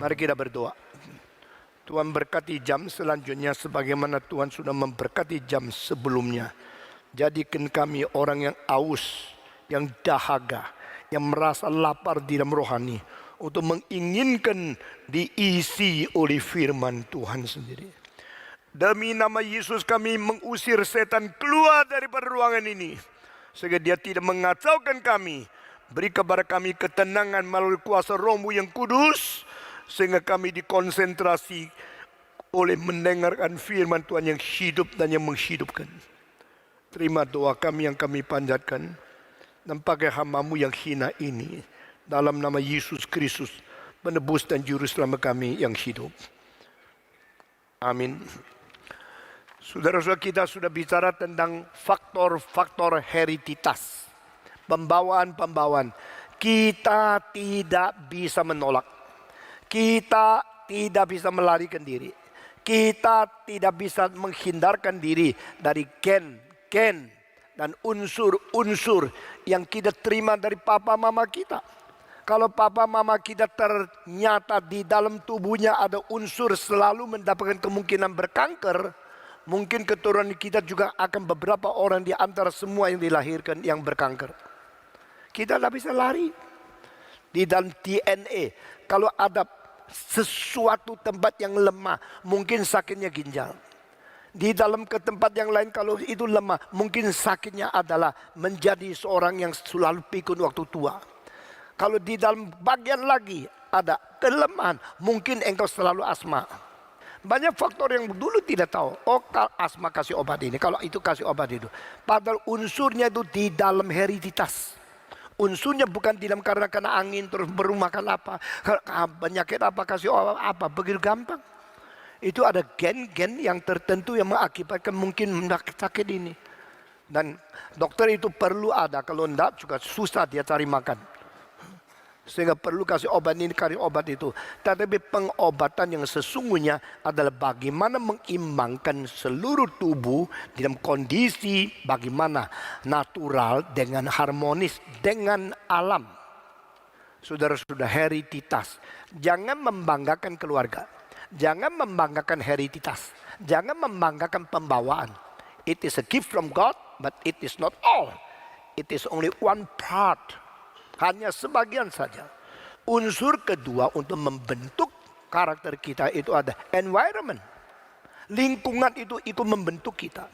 Mari kita berdoa. Tuhan berkati jam selanjutnya sebagaimana Tuhan sudah memberkati jam sebelumnya. Jadikan kami orang yang aus, yang dahaga, yang merasa lapar di dalam rohani, untuk menginginkan diisi oleh firman Tuhan sendiri. Demi nama Yesus kami mengusir setan keluar daripada ruangan ini, sehingga dia tidak mengacaukan kami. Beri kepada kami ketenangan melalui kuasa Roh-Mu yang kudus, sehingga kami dikonsentrasi oleh mendengarkan firman Tuhan yang hidup dan yang menghidupkan. Terima doa kami yang kami panjatkan, dan pakai hamba-Mu yang hina ini, dalam nama Yesus Kristus, penebus dan juru selamat kami yang hidup. Amin. Saudara-saudara, kita sudah bicara tentang faktor-faktor hereditas. Pembawaan-pembawaan. Kita tidak bisa menolak. Kita tidak bisa melarikan diri. Kita tidak bisa menghindarkan diri dari gen dan unsur-unsur yang kita terima dari papa mama kita. Kalau papa mama kita ternyata di dalam tubuhnya ada unsur selalu mendapatkan kemungkinan berkanker, mungkin keturunan kita juga akan beberapa orang di antara semua yang dilahirkan yang berkanker. Kita tidak bisa lari. Di dalam DNA, kalau ada sesuatu tempat yang lemah, mungkin sakitnya ginjal. Di dalam ke tempat yang lain, kalau itu lemah, mungkin sakitnya adalah menjadi seorang yang selalu pikun waktu tua. Kalau di dalam bagian lagi ada kelemahan, mungkin engkau selalu asma. Banyak faktor yang dulu tidak tahu. Oh, kalau asma kasih obat ini, kalau itu kasih obat itu. Padahal unsurnya itu di dalam hereditas. Unsurnya bukan di dalam karena kena angin terus berumakan apa, penyakit apa kasih obat apa, begitu gampang. Itu ada gen-gen yang tertentu yang mengakibatkan mungkin sakit ini. Dan dokter itu perlu ada, kalau enggak juga susah dia cari makan. Sehingga perlu kasih obat ini, kasih obat itu. Tetapi pengobatan yang sesungguhnya adalah bagaimana mengimbangkan seluruh tubuh di dalam kondisi bagaimana natural dengan harmonis dengan alam. Saudara-saudara, hereditas. Jangan membanggakan keluarga. Jangan membanggakan hereditas. Jangan membanggakan pembawaan. It is a gift from God, but it is not all. It is only one part. Hanya sebagian saja. Unsur kedua untuk membentuk karakter kita itu ada environment. Lingkungan itu ikut membentuk kita.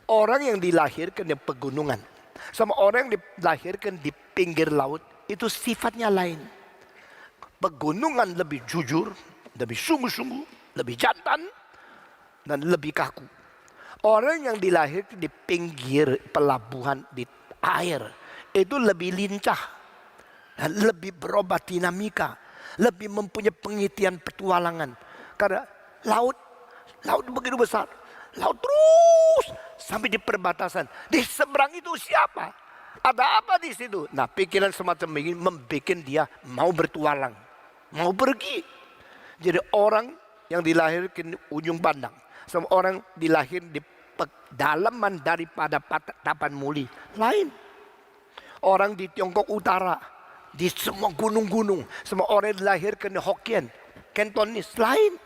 Orang yang dilahirkan di pegunungan sama orang yang dilahirkan di pinggir laut itu sifatnya lain. Pegunungan lebih jujur, lebih sungguh-sungguh, lebih jantan, dan lebih kaku. Orang yang dilahirkan di pinggir pelabuhan di air itu lebih lincah. Dan lebih berobat dinamika, lebih mempunyai pengertian petualangan. Karena laut begitu besar, laut terus sampai di perbatasan. Di seberang itu siapa? Ada apa di situ? Nah, pikiran semacam ini membuat dia mau bertualang, mau pergi. Jadi orang yang dilahirkan di ujung pandang, sama orang dilahirkan di pedalaman daripada tapan muli, lain. Orang di Tiongkok Utara, di semua gunung-gunung, semua orang dilahirkan di Hokkien, Cantonese lain.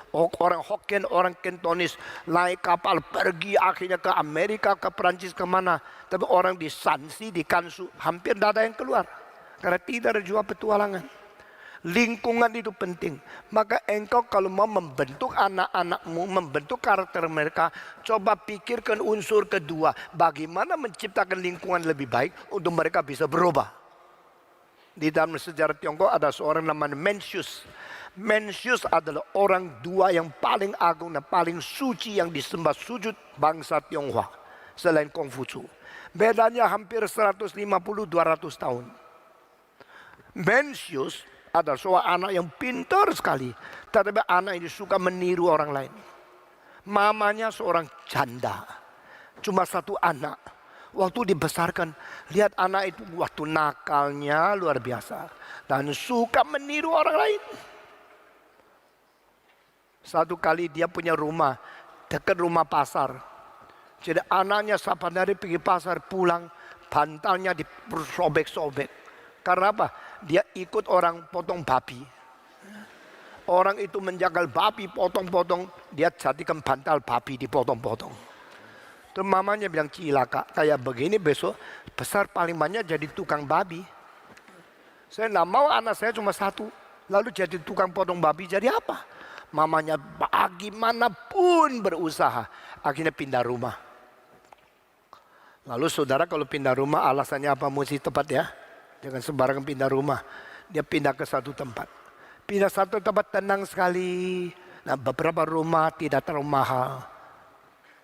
Orang Hokkien, orang Cantonese naik kapal pergi akhirnya ke Amerika, ke Perancis, kemana. Tapi orang di Shanxi, di Kansu hampir tidak ada yang keluar karena tidak ada jua petualangan. Lingkungan itu penting. Maka engkau kalau mau membentuk anak-anakmu, membentuk karakter mereka, coba pikirkan unsur kedua. Bagaimana menciptakan lingkungan lebih baik untuk mereka bisa berubah. Di dalam sejarah Tiongkok ada seorang namanya Mencius. Mencius adalah orang dua yang paling agung dan paling suci yang disembah sujud bangsa Tionghoa selain Konghucu. Bedanya hampir 150-200 tahun. Mencius adalah seorang anak yang pintar sekali, tetapi anak ini suka meniru orang lain. Mamanya seorang janda, cuma satu anak. Waktu dibesarkan, lihat anak itu waktu nakalnya luar biasa. Dan suka meniru orang lain. Satu kali dia punya rumah, dekat rumah pasar. Jadi anaknya sapan hari pergi pasar, pulang, bantalnya disobek-sobek. Karena apa? Dia ikut orang potong babi. Orang itu menjagal babi potong-potong, dia jadikan bantal babi dipotong-potong. Terus mamanya bilang, cilaka, kayak begini besok besar paling banyak jadi tukang babi. Saya tidak mau anak saya cuma satu, lalu jadi tukang potong babi, jadi apa? Mamanya bagaimanapun berusaha, akhirnya pindah rumah. Lalu saudara kalau pindah rumah alasannya apa? Mesti tepat ya. Jangan sembarangan pindah rumah. Dia pindah ke satu tempat. Pindah satu tempat tenang sekali. Nah, beberapa rumah tidak terlalu mahal.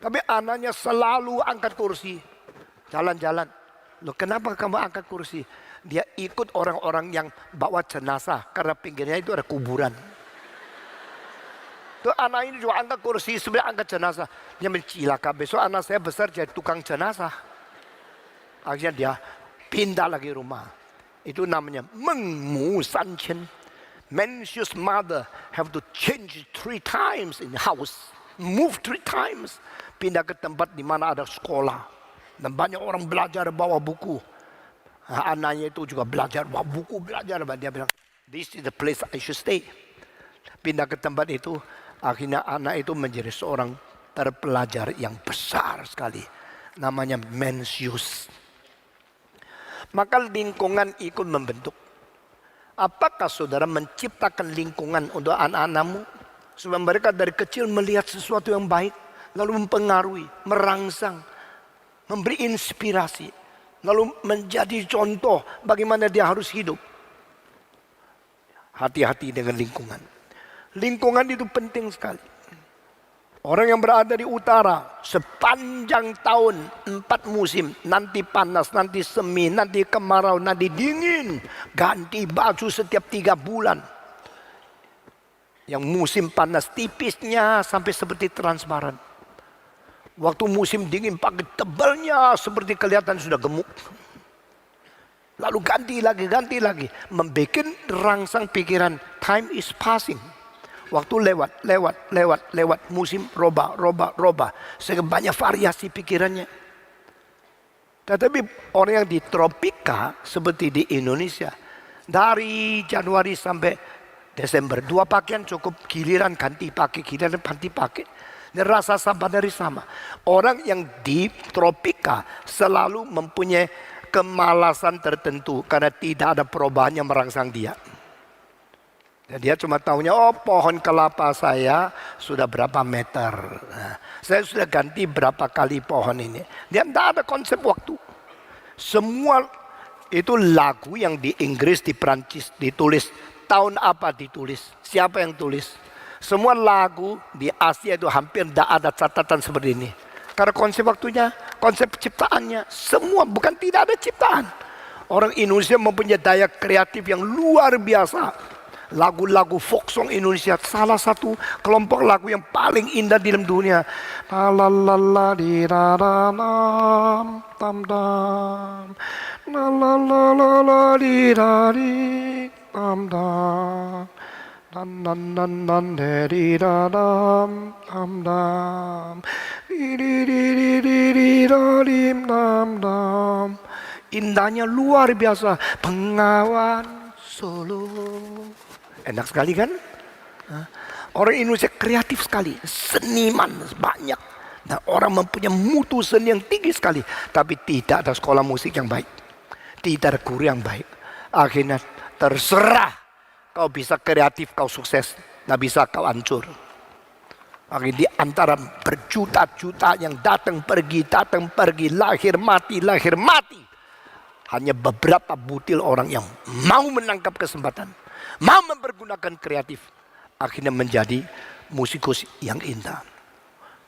Tapi anaknya selalu angkat kursi. Jalan-jalan. Loh, kenapa kamu angkat kursi? Dia ikut orang-orang yang bawa jenazah. Karena pinggirnya itu ada kuburan. Tuh anak ini juga angkat kursi, sebenarnya angkat jenazah. Dia mencilaka, besok anak saya besar jadi tukang jenazah. Akhirnya dia pindah lagi rumah. Itu namanya mengmu sanchen. Mencius mother have to change 3 times in the house. Move 3 times. Pindah ke tempat di mana ada sekolah. Dan banyak orang belajar bawa buku. Nah, anaknya itu juga belajar bawa buku, belajar. Dia bilang, this is the place I should stay. Pindah ke tempat itu. Akhirnya anak itu menjadi seorang terpelajar yang besar sekali. Namanya Mencius. Maka lingkungan ikut membentuk. Apakah saudara menciptakan lingkungan untuk anak-anakmu? Supaya mereka dari kecil melihat sesuatu yang baik. Lalu mempengaruhi, merangsang, memberi inspirasi. Lalu menjadi contoh bagaimana dia harus hidup. Hati-hati dengan lingkungan. Lingkungan itu penting sekali. Orang yang berada di utara sepanjang tahun 4 musim, nanti panas, nanti semi, nanti kemarau, nanti dingin, ganti baju setiap 3 bulan. Yang musim panas tipisnya sampai seperti transparan. Waktu musim dingin pakai tebalnya seperti kelihatan sudah gemuk. Lalu ganti lagi, membuat rangsang pikiran, time is passing. Waktu lewat, musim robah. Sehingga banyak variasi pikirannya. Tetapi orang yang di tropika seperti di Indonesia, dari Januari sampai Desember, 2 pakaian cukup, giliran ganti pakai. Dan rasa sabar dari sama. Orang yang di tropika selalu mempunyai kemalasan tertentu karena tidak ada perubahan yang merangsang dia. Dan dia cuma tahunya, oh pohon kelapa saya sudah berapa meter. Nah, saya sudah ganti berapa kali pohon ini. Dia tidak ada konsep waktu. Semua itu lagu yang di Inggris, di Prancis ditulis. Tahun apa ditulis? Siapa yang tulis? Semua lagu di Asia itu hampir tidak ada catatan seperti ini. Karena konsep waktunya, konsep ciptaannya, semua bukan tidak ada ciptaan. Orang Indonesia mempunyai daya kreatif yang luar biasa. Lagu-lagu folk song Indonesia salah satu kelompok lagu yang paling indah di dalam dunia. La la la la di da da dam tam dam. La la la la la di da di tam dam. Dan dan dan dan di da dam tam dam. Di di di di di da dim dam dam. Indahnya luar biasa. Bengawan Solo. Enak sekali kan? Orang Indonesia kreatif sekali, seniman banyak. Dan orang mempunyai mutu seni yang tinggi sekali. Tapi tidak ada sekolah musik yang baik. Tidak ada guru yang baik. Akhirnya terserah. Kau bisa kreatif, kau sukses. Tidak bisa, kau hancur. Akhirnya di antara berjuta-juta yang datang pergi, lahir mati. Hanya beberapa butil orang yang mau menangkap kesempatan. Mau mempergunakan kreatif. Akhirnya menjadi musikus yang indah.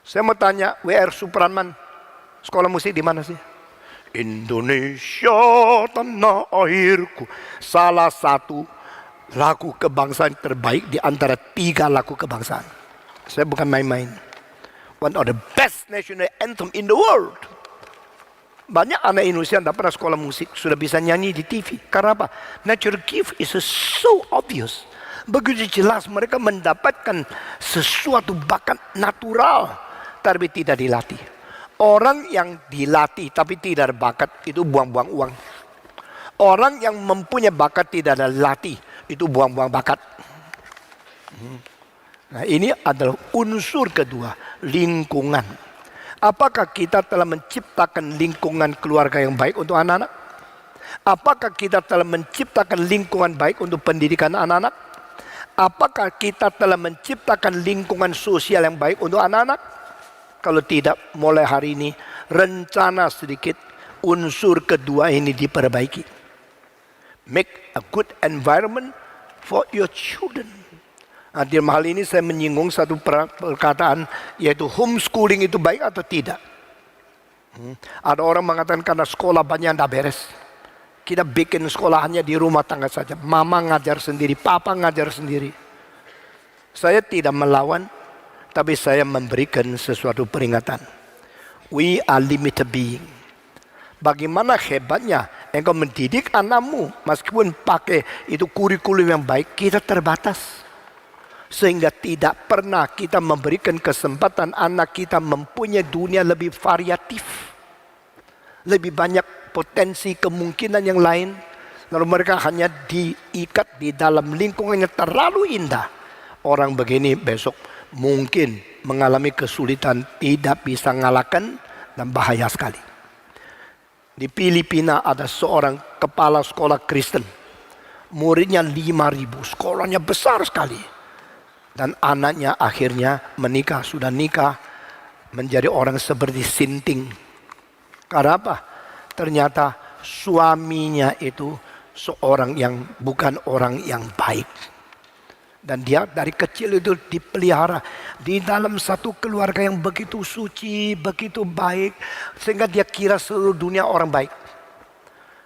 Saya mau tanya, W.R. Supratman, sekolah musik di mana sih? Indonesia tanah airku. Salah satu lagu kebangsaan terbaik di antara 3 lagu kebangsaan. Saya bukan main-main. One of the best national anthem in the world. Banyak anak Indonesia yang tidak pernah sekolah musik, sudah bisa nyanyi di TV. Karena apa? Nature gift is so obvious. Begitu jelas mereka mendapatkan sesuatu bakat natural, tapi tidak dilatih. Orang yang dilatih tapi tidak ada bakat, itu buang-buang uang. Orang yang mempunyai bakat tidak ada latih, itu buang-buang bakat. Nah, ini adalah unsur kedua, lingkungan. Apakah kita telah menciptakan lingkungan keluarga yang baik untuk anak-anak? Apakah kita telah menciptakan lingkungan baik untuk pendidikan anak-anak? Apakah kita telah menciptakan lingkungan sosial yang baik untuk anak-anak? Kalau tidak, mulai hari ini rencana sedikit unsur kedua ini diperbaiki. Make a good environment for your children. Nah, di hal ini saya menyinggung satu perkataan, yaitu homeschooling itu baik atau tidak. Ada orang mengatakan karena sekolah banyak yang tidak beres. Kita bikin sekolahannya di rumah tangga saja. Mama ngajar sendiri, papa ngajar sendiri. Saya tidak melawan, tapi saya memberikan sesuatu peringatan. We are limited being. Bagaimana hebatnya engkau mendidik anakmu, meskipun pakai itu kurikulum yang baik, kita terbatas. Sehingga tidak pernah kita memberikan kesempatan anak kita mempunyai dunia lebih variatif. Lebih banyak potensi kemungkinan yang lain. Lalu mereka hanya diikat di dalam lingkungan yang terlalu indah. Orang begini besok mungkin mengalami kesulitan, tidak bisa ngalahkan, dan bahaya sekali. Di Filipina ada seorang kepala sekolah Kristen. Muridnya 5.000, sekolahnya besar sekali. Dan anaknya akhirnya menikah, sudah nikah, menjadi orang seperti Sinting. Karena apa? Ternyata suaminya itu seorang yang bukan orang yang baik. Dan dia dari kecil itu dipelihara di dalam satu keluarga yang begitu suci, begitu baik. Sehingga dia kira seluruh dunia orang baik.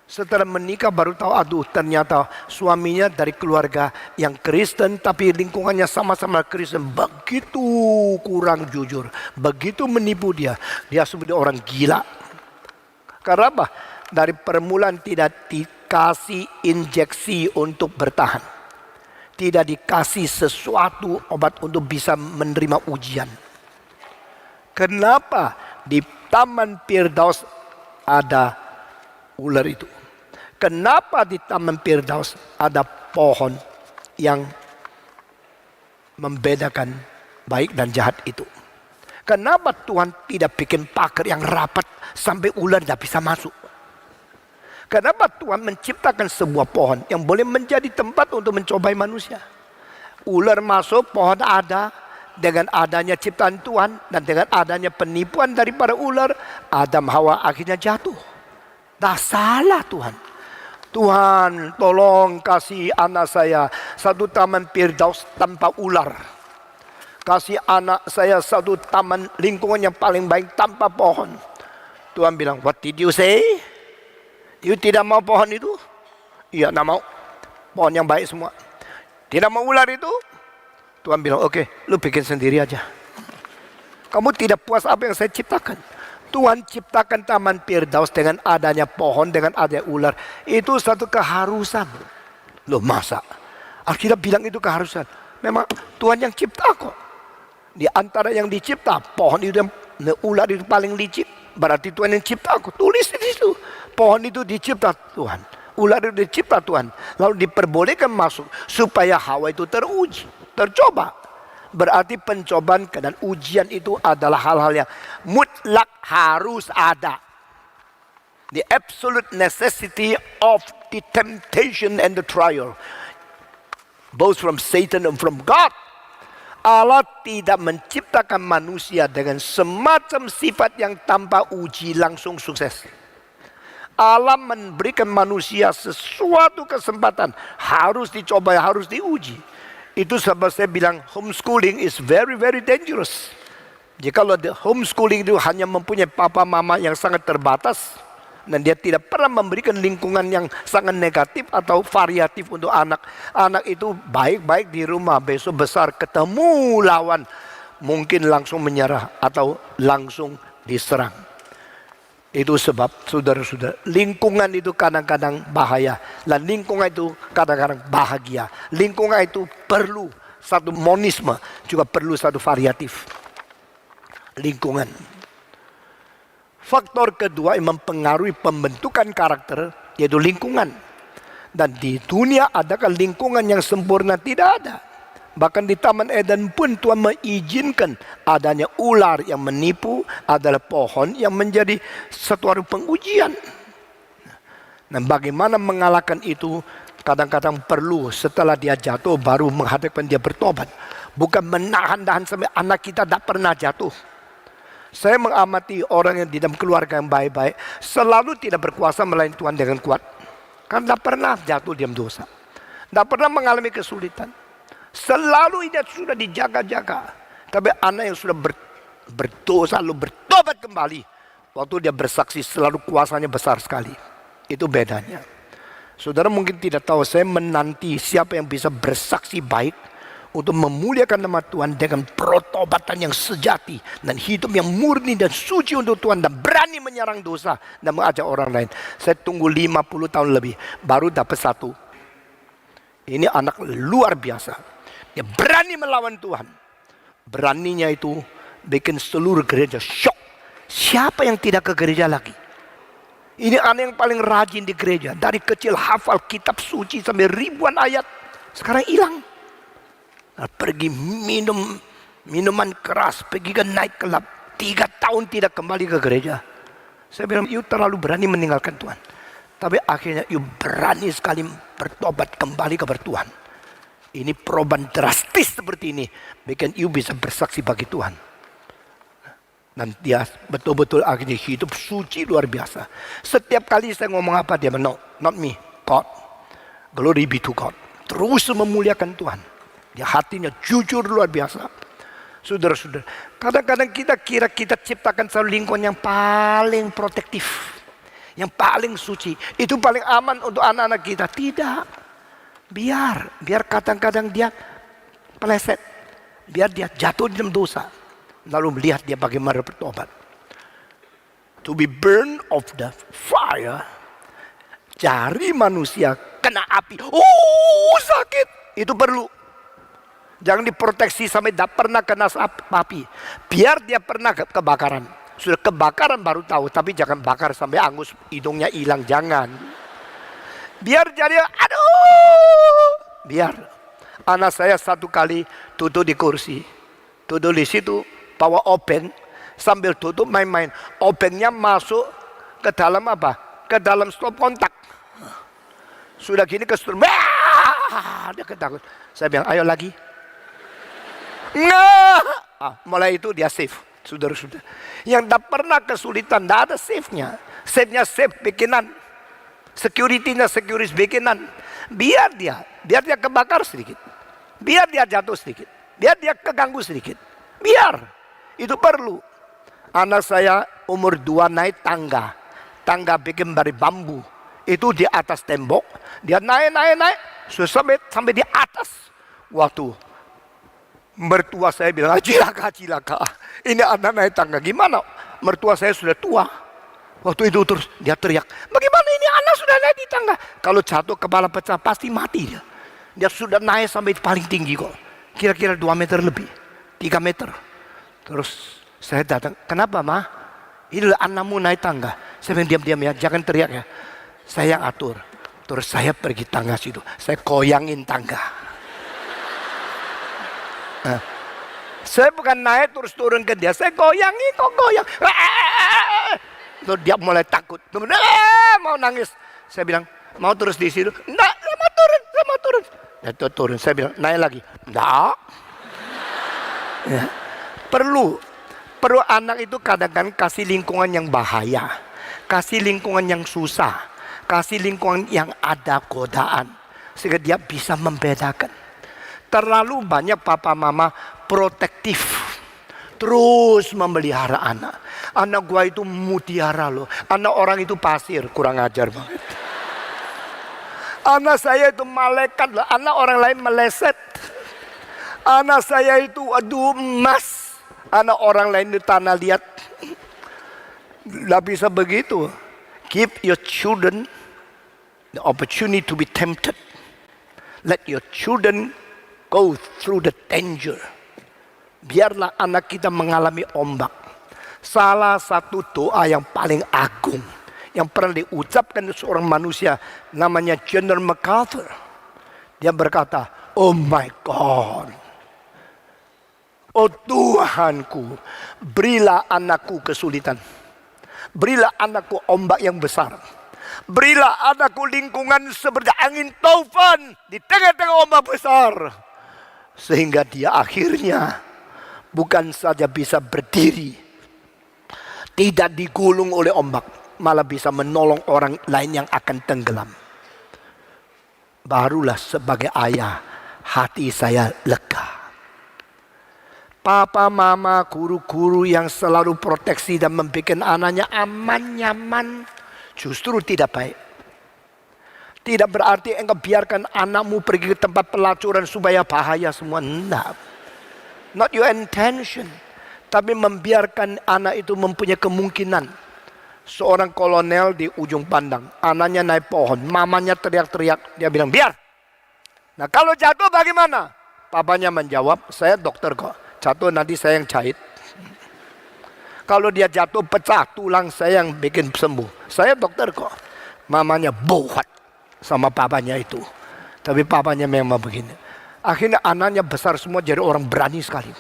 Setelah menikah baru tahu, aduh ternyata suaminya dari keluarga yang Kristen, tapi lingkungannya sama-sama Kristen. Begitu kurang jujur, begitu menipu dia. Dia seperti orang gila. Karena apa? Dari permulaan tidak dikasih injeksi untuk bertahan. Tidak dikasih sesuatu obat untuk bisa menerima ujian. Kenapa di Taman Firdaus ada ular itu? Kenapa di Taman Firdaus ada pohon yang membedakan baik dan jahat itu? Kenapa Tuhan tidak bikin pagar yang rapat sampai ular tidak bisa masuk? Kenapa Tuhan menciptakan sebuah pohon yang boleh menjadi tempat untuk mencobai manusia? Ular masuk, pohon ada. Dengan adanya ciptaan Tuhan dan dengan adanya penipuan daripada ular, Adam Hawa akhirnya jatuh. Dah salah Tuhan. Tuhan tolong kasih anak saya satu taman Firdaus tanpa ular. Kasih anak saya satu taman lingkungan yang paling baik tanpa pohon. Tuhan bilang, what did you say? You tidak mau pohon itu? Iya, tidak mau. Pohon yang baik semua. Tidak mau ular itu? Tuhan bilang, oke, lu bikin sendiri aja. Kamu tidak puas apa yang saya ciptakan? Tuhan ciptakan Taman Firdaus dengan adanya pohon, dengan adanya ular. Itu satu keharusan. Loh masa? Alkitab bilang itu keharusan. Memang Tuhan yang cipta kok. Di antara yang dicipta, pohon itu yang ular itu paling licik. Berarti Tuhan yang cipta kok. Tulis di situ. Pohon itu dicipta Tuhan. Ular itu dicipta Tuhan. Lalu diperbolehkan masuk supaya Hawa itu teruji, tercoba. Berarti pencobaan dan ujian itu adalah hal-hal yang mutlak harus ada. The absolute necessity of the temptation and the trial. Both from Satan and from God. Allah tidak menciptakan manusia dengan semacam sifat yang tanpa uji langsung sukses. Allah memberikan manusia sesuatu kesempatan. Harus dicoba, harus diuji. Itu sebab saya bilang homeschooling is very very dangerous. Jika homeschooling itu hanya mempunyai papa mama yang sangat terbatas dan dia tidak pernah memberikan lingkungan yang sangat negatif atau variatif untuk anak. Anak itu baik-baik di rumah, besok besar ketemu lawan mungkin langsung menyerah atau langsung diserang. Itu sebab saudara-saudara, lingkungan itu kadang-kadang bahaya dan lingkungan itu kadang-kadang bahagia. Lingkungan itu perlu satu monisme, juga perlu satu variatif. Lingkungan. Faktor kedua yang mempengaruhi pembentukan karakter yaitu lingkungan. Dan di dunia adakah lingkungan yang sempurna? Tidak ada. Bahkan di Taman Eden pun Tuhan mengizinkan adanya ular yang menipu, adalah pohon yang menjadi suatu pengujian. Nah, bagaimana mengalahkan itu? Kadang-kadang perlu setelah dia jatuh baru menghadapkan dia bertobat. Bukan menahan-nahan sampai anak kita tidak pernah jatuh. Saya mengamati orang yang di dalam keluarga yang baik-baik selalu tidak berkuasa melayan Tuhan dengan kuat. Karena tidak pernah jatuh dalam dosa. Tidak pernah mengalami kesulitan. Selalu dia sudah dijaga-jaga. Tapi anak yang sudah berdosa lalu bertobat kembali, waktu dia bersaksi selalu kuasanya besar sekali. Itu bedanya. Saudara mungkin tidak tahu, saya menanti siapa yang bisa bersaksi baik untuk memuliakan nama Tuhan dengan pertobatan yang sejati dan hidup yang murni dan suci untuk Tuhan dan berani menyerang dosa dan mengajak orang lain. Saya tunggu 50 tahun lebih baru dapat satu. Ini anak luar biasa. Dia berani melawan Tuhan. Beraninya itu bikin seluruh gereja shock. Siapa yang tidak ke gereja lagi? Ini anak yang paling rajin di gereja. Dari kecil hafal kitab suci sampai ribuan ayat. Sekarang hilang. Nah, pergi minum minuman keras. Pergi ke night club. 3 tahun tidak kembali ke gereja. Saya bilang, you terlalu berani meninggalkan Tuhan. Tapi akhirnya you berani sekali bertobat kembali kepada Tuhan. Ini perubahan drastis seperti ini. Bikin you bisa bersaksi bagi Tuhan. Dan dia betul-betul akhirnya hidup suci luar biasa. Setiap kali saya ngomong apa, dia bilang, no, not me, God. Glory be to God. Terus memuliakan Tuhan. Dia hatinya jujur luar biasa. Saudara-saudara, kadang-kadang kita kira kita ciptakan satu lingkungan yang paling protektif. Yang paling suci. Itu paling aman untuk anak-anak kita. Tidak. Biar kadang-kadang dia peleset. Biar dia jatuh di dalam dosa. Lalu melihat dia bagaimana bertobat. To be burned of the fire. Jari manusia kena api. Oh, sakit. Itu perlu. Jangan diproteksi sampai tidak pernah kena api. Biar dia pernah kebakaran. Sudah kebakaran baru tahu. Tapi jangan bakar sampai angus hidungnya hilang. Jangan. Biar jadi aduh. Biar. Anak saya satu kali duduk di kursi. Duduk di situ. Bawa obeng sambil tutup main-main. Obengnya masuk ke dalam apa? Ke dalam stop kontak. Sudah gini ke stop. Dia ketakut. Saya bilang, ayo lagi. Mulai itu dia save. Saudara-saudara. Yang tak pernah kesulitan, tidak ada save-nya. Save-nya save bikinan. Security-nya security bikinan. Biar dia kebakar sedikit. Biar dia jatuh sedikit. Biar dia keganggu sedikit. Biar. Itu perlu. Anak saya umur 2 naik tangga. Tangga bikin dari bambu. Itu di atas tembok. Dia naik. Sampai di atas. Waktu mertua saya bilang, cilaka. Ini anak naik tangga. Gimana? Mertua saya sudah tua. Waktu itu terus dia teriak. Bagaimana ini anak sudah naik di tangga? Kalau jatuh kepala pecah pasti mati dia. Dia sudah naik sampai paling tinggi kok. Kira-kira 2 meter lebih. 3 meter. Terus saya datang, kenapa ma? Ini anakmu naik tangga. Saya bilang diam-diam ya, jangan teriak ya. Saya yang atur. Terus saya pergi tangga situ, saya koyangin tangga. Saya bukan naik terus turun ke dia, saya koyangin kok goyang. Terus dia mulai takut, mau nangis. Saya bilang, mau terus di situ? Enggak, saya mau turun. Dia turun, saya bilang, naik lagi. Enggak. Ya. Perlu anak itu kadang-kadang kasih lingkungan yang bahaya, kasih lingkungan yang susah, kasih lingkungan yang ada godaan, sehingga dia bisa membedakan. Terlalu banyak papa mama protektif, terus memelihara anak. Anak gua itu mutiara loh, anak orang itu pasir, kurang ajar banget. Anak saya itu malaikat loh, anak orang lain meleset. Anak saya itu aduh emas. Anak orang lain di tanah liat. Tidak bisa begitu. Give your children the opportunity to be tempted. Let your children go through the danger. Biarlah anak kita mengalami ombak. Salah satu doa yang paling agung yang pernah diucapkan seorang manusia namanya General MacArthur. Dia berkata, oh my God, Oh Tuhanku, berilah anakku kesulitan. Berilah anakku ombak yang besar. Berilah anakku lingkungan seperti angin taufan di tengah-tengah ombak besar. Sehingga dia akhirnya bukan saja bisa berdiri, tidak digulung oleh ombak, malah bisa menolong orang lain yang akan tenggelam. Barulah sebagai ayah hati saya lega. Papa, mama, guru-guru yang selalu proteksi dan membuat anaknya aman, nyaman, justru tidak baik. Tidak berarti engkau biarkan anakmu pergi ke tempat pelacuran supaya bahaya semua. Tidak. Not your intention. Tapi membiarkan anak itu mempunyai kemungkinan. Seorang kolonel di ujung pandang. Anaknya naik pohon. Mamanya teriak-teriak. Dia bilang, biar. Nah kalau jatuh bagaimana? Papanya menjawab, saya dokter kok. Jatuh nanti saya yang jahit. Kalau dia jatuh pecah tulang, saya yang bikin sembuh. Saya dokter kok. Mamanya buat sama papanya itu. Tapi papanya memang begini. Akhirnya anaknya besar semua jadi orang berani sekali.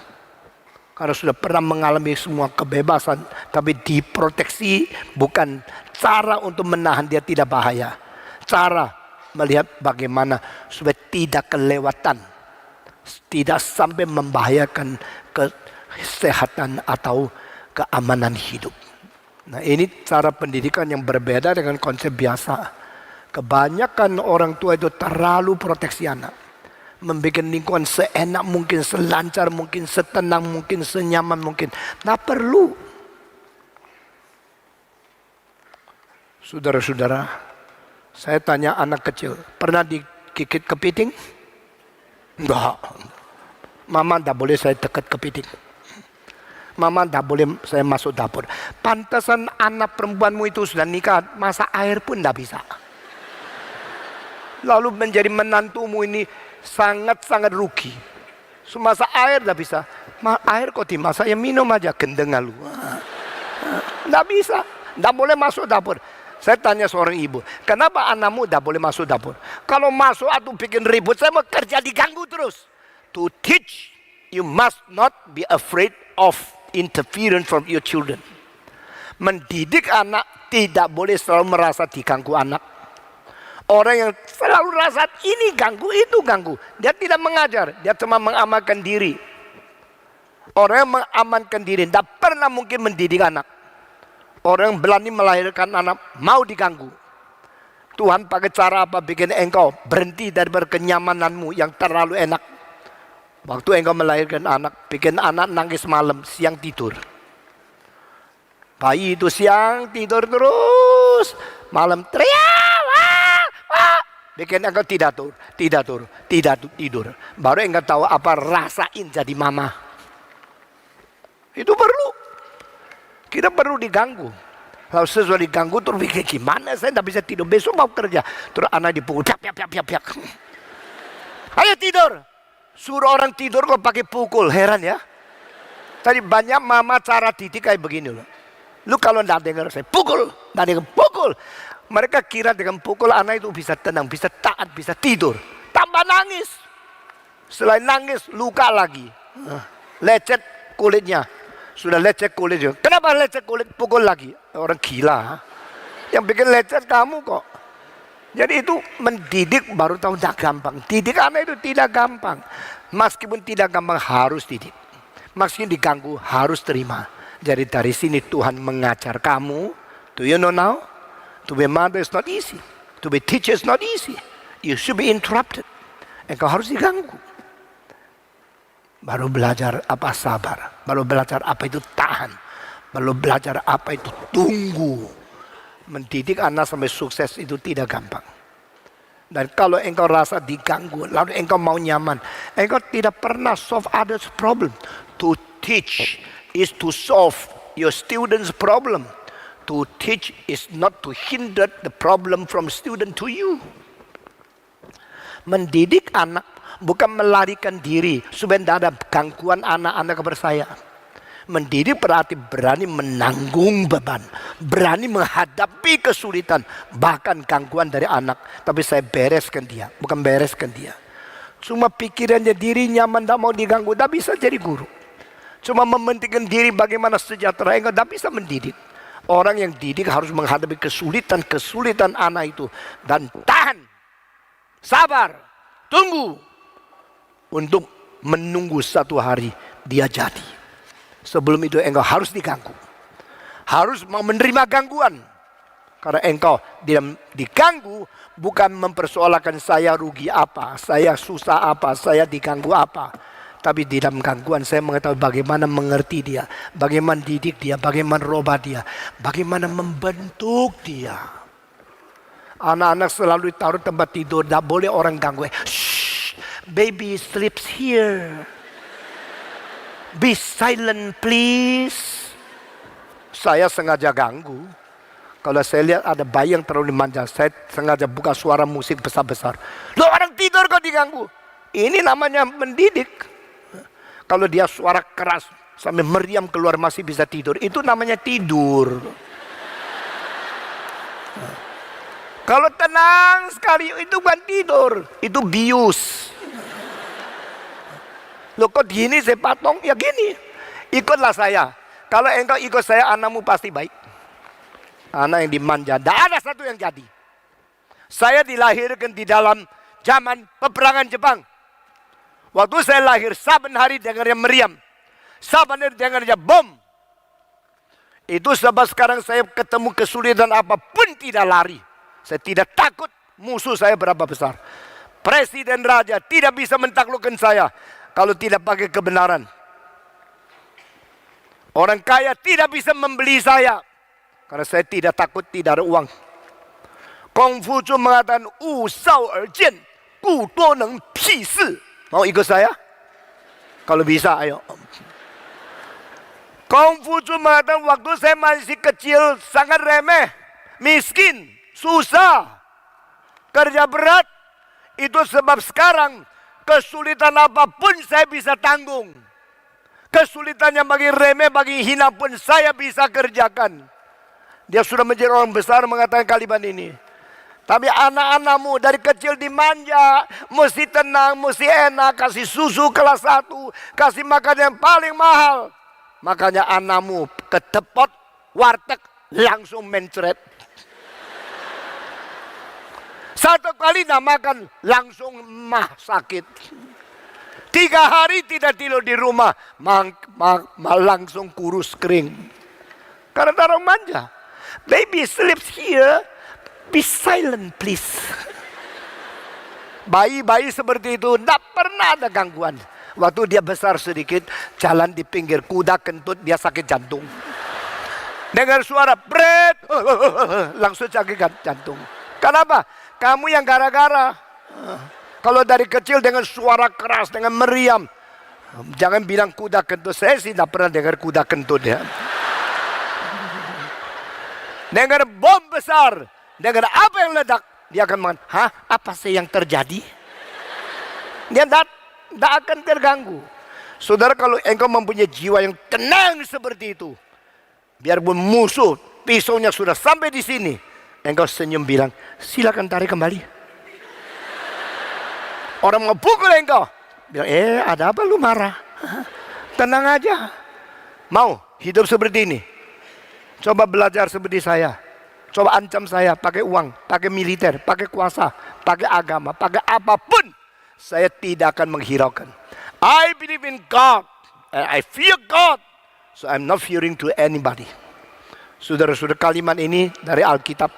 Karena sudah pernah mengalami semua kebebasan. Tapi diproteksi bukan cara untuk menahan dia tidak bahaya. Cara melihat bagaimana supaya tidak kelewatan. Tidak sampai membahayakan kesehatan atau keamanan hidup. Nah ini cara pendidikan yang berbeda dengan konsep biasa. Kebanyakan orang tua itu terlalu proteksi anak. Membuat lingkungan seenak mungkin, selancar mungkin, setenang mungkin, senyaman mungkin. Nah perlu. Saudara-saudara, saya tanya anak kecil, pernah digigit kepiting? Enggak. Mama tidak boleh saya dekat kepiting. Mama tidak boleh saya masuk dapur. Pantasan anak perempuanmu itu sudah nikah, masa air pun tidak bisa. Lalu menjadi menantumu ini sangat-sangat rugi. Semasa air tidak bisa. Air kok dimasak, ya minum aja, gendeng lu. Tidak bisa, tidak boleh masuk dapur. Saya tanya seorang ibu, kenapa anakmu tidak boleh masuk dapur? Kalau masuk atau bikin ribut, saya mau kerja diganggu terus. To teach, you must not be afraid of interference from your children. Mendidik anak tidak boleh selalu merasa diganggu anak. Orang yang selalu rasa ini ganggu, itu ganggu. Dia tidak mengajar, dia cuma mengamankan diri. Orang yang mengamankan diri tidak pernah mungkin mendidik anak. Orang yang berani melahirkan anak mau diganggu. Tuhan pakai cara apa bikin engkau berhenti dari berkenyamananmu yang terlalu enak. Waktu engkau melahirkan anak, bikin anak nangis malam, siang tidur. Bayi itu siang tidur terus, malam teriak, wah, wah. Bikin engkau tidak tidur. Baru engkau tahu apa rasain jadi mama. Itu perlu. Kita perlu diganggu. Kalau sesuatu diganggu terus pikir gimana saya tidak bisa tidur, besok mau kerja. Terus anak dipukul, piak. Ayo tidur. Suruh orang tidur kok pakai pukul, heran ya. Tadi banyak mama cara didik kayak begini loh. Lu kalau tidak dengar saya pukul, tidak dengar pukul. Mereka kira dengan pukul anak itu bisa tenang, bisa taat, bisa tidur. Tambah nangis. Selain nangis, luka lagi. Lecet kulitnya. Sudah lecet kulit juga. Kenapa lecet kulit? Pukul lagi. Orang gila. Yang bikin lecet kamu kok. Jadi itu mendidik baru tahu tidak gampang. Didik anak itu tidak gampang. Meskipun tidak gampang harus didik. Meskipun diganggu harus terima. Jadi dari sini Tuhan mengajar kamu. Do you know now? To be mother is not easy. To be teacher is not easy. You should be interrupted. Engkau harus diganggu. Baru belajar apa sabar. Baru belajar apa itu tahan. Baru belajar apa itu tunggu. Mendidik anak sampai sukses itu tidak gampang. Dan kalau engkau rasa diganggu, lalu engkau mau nyaman, engkau tidak pernah solve others' problem. To teach is to solve your students' problem. To teach is not to hinder the problem from student to you. Mendidik anak bukan melarikan diri supaya tidak ada gangguan anak-anak kepada saya. Mendidik berarti berani menanggung beban, berani menghadapi kesulitan, bahkan gangguan dari anak. Tapi saya bereskan dia, bukan bereskan dia. Cuma pikirannya diri nyaman, tidak mau diganggu, tidak bisa jadi guru. Cuma mementingkan diri bagaimana sejahtera, engkau tidak bisa mendidik. Orang yang didik harus menghadapi kesulitan anak itu. Dan tahan, sabar, tunggu. Untuk menunggu satu hari dia jadi. Sebelum itu engkau harus diganggu. Harus mau menerima gangguan. Karena engkau diganggu bukan mempersoalkan saya rugi apa, saya susah apa, saya diganggu apa. Tapi di dalam gangguan saya mengetahui bagaimana mengerti dia, bagaimana didik dia, bagaimana robah dia, bagaimana membentuk dia. Anak-anak selalu taruh tempat tidur, tidak boleh orang ganggu. Shh, baby sleeps here. Be silent please. Saya sengaja ganggu. Kalau saya lihat ada bayi yang terlalu dimanja, saya sengaja buka suara musik besar-besar. Loh, orang tidur kok diganggu. Ini namanya mendidik. Kalau dia suara keras sampai meriam keluar masih bisa tidur, itu namanya tidur. Kalau tenang sekali itu bukan tidur, itu bius. Loh kok gini saya patong? Ya gini, ikutlah saya. Kalau engkau ikut saya, anakmu pasti baik. Anak yang dimanja, tidak ada satu yang jadi. Saya dilahirkan di dalam zaman peperangan Jepang. Waktu saya lahir, saban hari dengarnya meriam. Saban hari dengarnya bom. Itu sebab sekarang saya ketemu kesulitan apapun tidak lari. Saya tidak takut musuh saya berapa besar. Presiden raja tidak bisa mentaklukkan saya kalau tidak pakai kebenaran. Orang kaya tidak bisa membeli saya karena saya tidak takut, tidak ada uang. Konghucu mengatakan, "Wu shao er jian, gu duo neng pi si." Mau ikut saya? Kalau bisa, ayo. Konghucu mengatakan waktu saya masih kecil sangat remeh, miskin, susah, kerja berat. Itu sebab sekarang kesulitan apapun saya bisa tanggung. Kesulitan yang bagi remeh, bagi hina pun saya bisa kerjakan. Dia sudah menjadi orang besar mengatakan kalimat ini. Tapi anak-anakmu dari kecil dimanja, mesti tenang, mesti enak, kasih susu kelas 1, kasih makan yang paling mahal. Makanya anakmu ke tepot, warteg, langsung mencret. Satu kali nak makan, langsung mah sakit. 3 hari tidak tidur di rumah, langsung kurus kering. Karena orang manja. Baby sleeps here. Be silent please. Bayi-bayi seperti itu tidak pernah ada gangguan. Waktu dia besar sedikit, jalan di pinggir kuda kentut, dia sakit jantung. Dengar suara bret, langsung sakit jantung. Kenapa? Kamu yang gara-gara. Kalau dari kecil dengan suara keras, dengan meriam, jangan bilang kuda kentut. Saya sih tidak pernah dengar kuda kentut ya. Dengar bom besar, dengar apa yang ledak, dia akan mengatakan, hah, apa sih yang terjadi? Dia tidak akan terganggu. Saudara, kalau engkau mempunyai jiwa yang tenang seperti itu, biarpun musuh, pisaunya sudah sampai di sini, engkau senyum bilang, silakan tarik kembali. Orang mau pukul engkau, bilang, ada apa lu marah? Tenang aja. Mau hidup seperti ini? Coba belajar seperti saya. Coba ancam saya pakai uang, pakai militer, pakai kuasa, pakai agama, pakai apapun. Saya tidak akan menghiraukan. I believe in God and I fear God. So I'm not fearing to anybody. Saudara-saudara, kalimat ini dari Alkitab.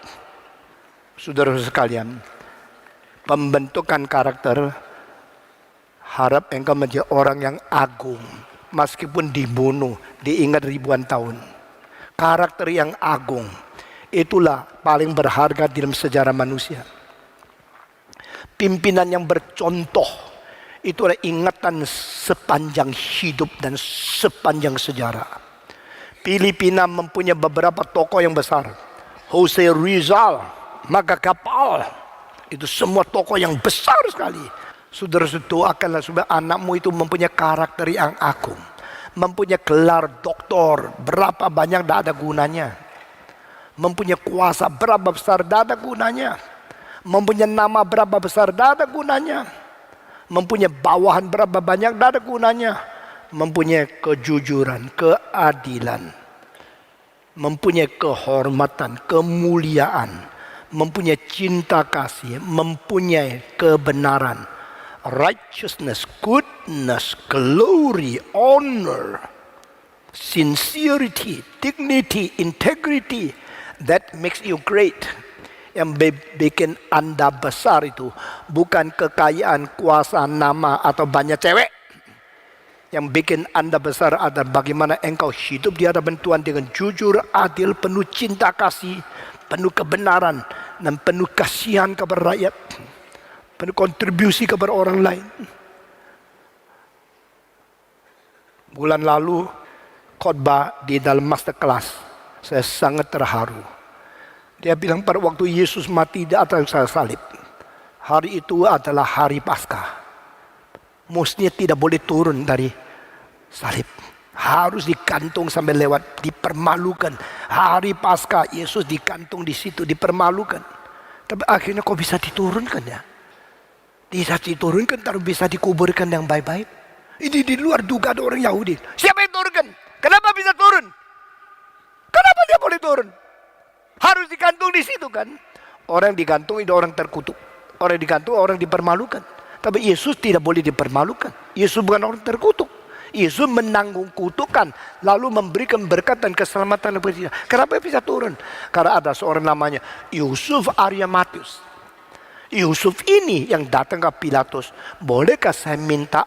Saudara-saudara sekalian, pembentukan karakter, harap engkau menjadi orang yang agung. Meskipun dibunuh, diingat ribuan tahun. Karakter yang agung, itulah paling berharga dalam sejarah manusia. Pimpinan yang bercontoh, itulah ingatan sepanjang hidup dan sepanjang sejarah. Filipina mempunyai beberapa tokoh yang besar. Jose Rizal, Magakapal, itu semua tokoh yang besar sekali. Saudara-saudara, doakanlah supaya anakmu itu mempunyai karakter yang agung. Mempunyai gelar doktor, berapa banyak tidak ada gunanya. Mempunyai kuasa berapa besar, tidak ada gunanya. Mempunyai nama berapa besar, tidak ada gunanya. Mempunyai bawahan berapa banyak, tidak ada gunanya. mempunyai kejujuran, keadilan, mempunyai kehormatan, kemuliaan, mempunyai cinta kasih, mempunyai kebenaran, righteousness, goodness, glory, honor, sincerity, dignity, integrity. That makes you great. Yang bikin Anda besar itu bukan kekayaan, kuasa, nama, atau banyak cewek. Yang bikin Anda besar adalah bagaimana engkau hidup di hadapan Tuhan dengan jujur, adil, penuh cinta kasih, penuh kebenaran, dan penuh kasihan kepada rakyat, penuh kontribusi kepada orang lain. Bulan lalu khotbah di dalam masterclass, saya sangat terharu. Dia bilang pada waktu Yesus mati di atas salib, hari itu adalah hari Paskah. Mestinya tidak boleh turun dari salib. Harus digantung sampai lewat, dipermalukan. Hari Paskah Yesus digantung di situ, dipermalukan. Tapi akhirnya kok bisa diturunkan ya? Bisa diturunkan, terus bisa dikuburkan yang baik-baik. Ini di luar dugaan orang Yahudi. Siapa yang turunkan? Kenapa bisa turun? Kenapa dia boleh turun? Harus digantung di situ kan? Orang digantung itu orang terkutuk. Orang digantung orang dipermalukan. Tapi Yesus tidak boleh dipermalukan. Yesus bukan orang terkutuk. Yesus menanggung kutukan, lalu memberikan berkat dan keselamatan kepada dia. Kenapa bisa turun? Karena ada seorang namanya Yusuf Ariamatius. Yusuf ini yang datang ke Pilatus. Bolehkah saya minta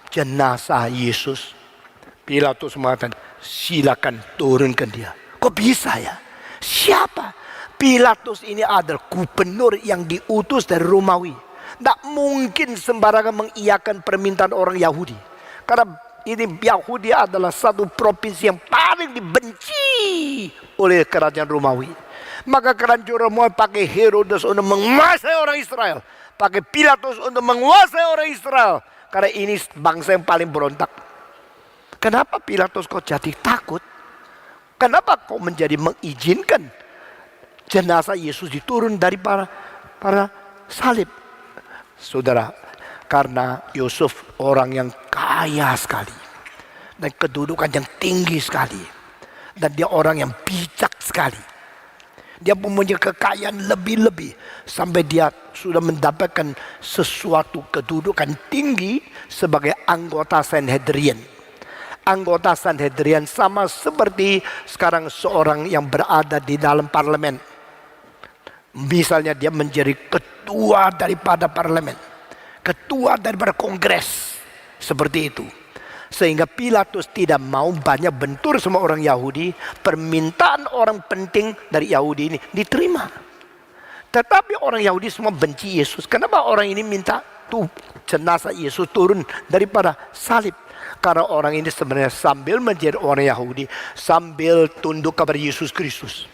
jenazah Yesus? Pilatus mengatakan, silakan turunkan dia. Kok bisa ya? Siapa? Pilatus ini adalah gubernur yang diutus dari Romawi. Tidak mungkin sembarangan mengiyakan permintaan orang Yahudi. Karena ini Yahudi adalah satu provinsi yang paling dibenci oleh kerajaan Romawi. Maka kerajaan Romawi pakai Herodes untuk menguasai orang Israel. Pakai Pilatus untuk menguasai orang Israel. Karena ini bangsa yang paling berontak. Kenapa Pilatus kok jadi takut? Kenapa kok menjadi mengizinkan jenazah Yesus diturun dari para salib? Saudara, karena Yusuf orang yang kaya sekali dan kedudukan yang tinggi sekali, dan dia orang yang bijak sekali. Dia mempunyai kekayaan lebih-lebih sampai dia sudah mendapatkan sesuatu kedudukan tinggi sebagai anggota Sanhedrin. Anggota Sanhedrin sama seperti sekarang seorang yang berada di dalam parlemen. Misalnya dia menjadi ketua daripada parlemen, ketua daripada kongres, seperti itu. Sehingga Pilatus tidak mau banyak bentur sama orang Yahudi. Permintaan orang penting dari Yahudi ini diterima. Tetapi orang Yahudi semua benci Yesus. Kenapa orang ini minta tuh jenazah Yesus turun daripada salib? Karena orang ini sebenarnya sambil menjadi orang Yahudi, sambil tunduk kepada Yesus Kristus.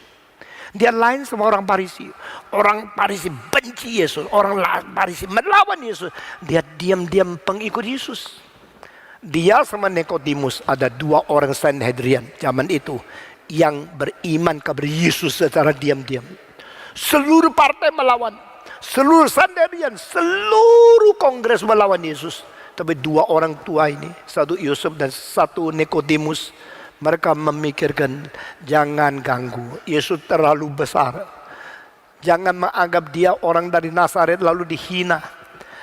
Dia lain sama orang Farisi. Orang Farisi benci Yesus. Orang Farisi melawan Yesus. Dia diam-diam pengikut Yesus. Dia sama Nikodemus, ada dua orang Sanhedrin zaman itu yang beriman kepada Yesus secara diam-diam. Seluruh partai melawan. Seluruh Sanhedrin, seluruh kongres melawan Yesus. Tapi dua orang tua ini, satu Yusuf dan satu Nikodemus, mereka memikirkan, jangan ganggu, Yesus terlalu besar. Jangan menganggap dia orang dari Nazaret lalu dihina.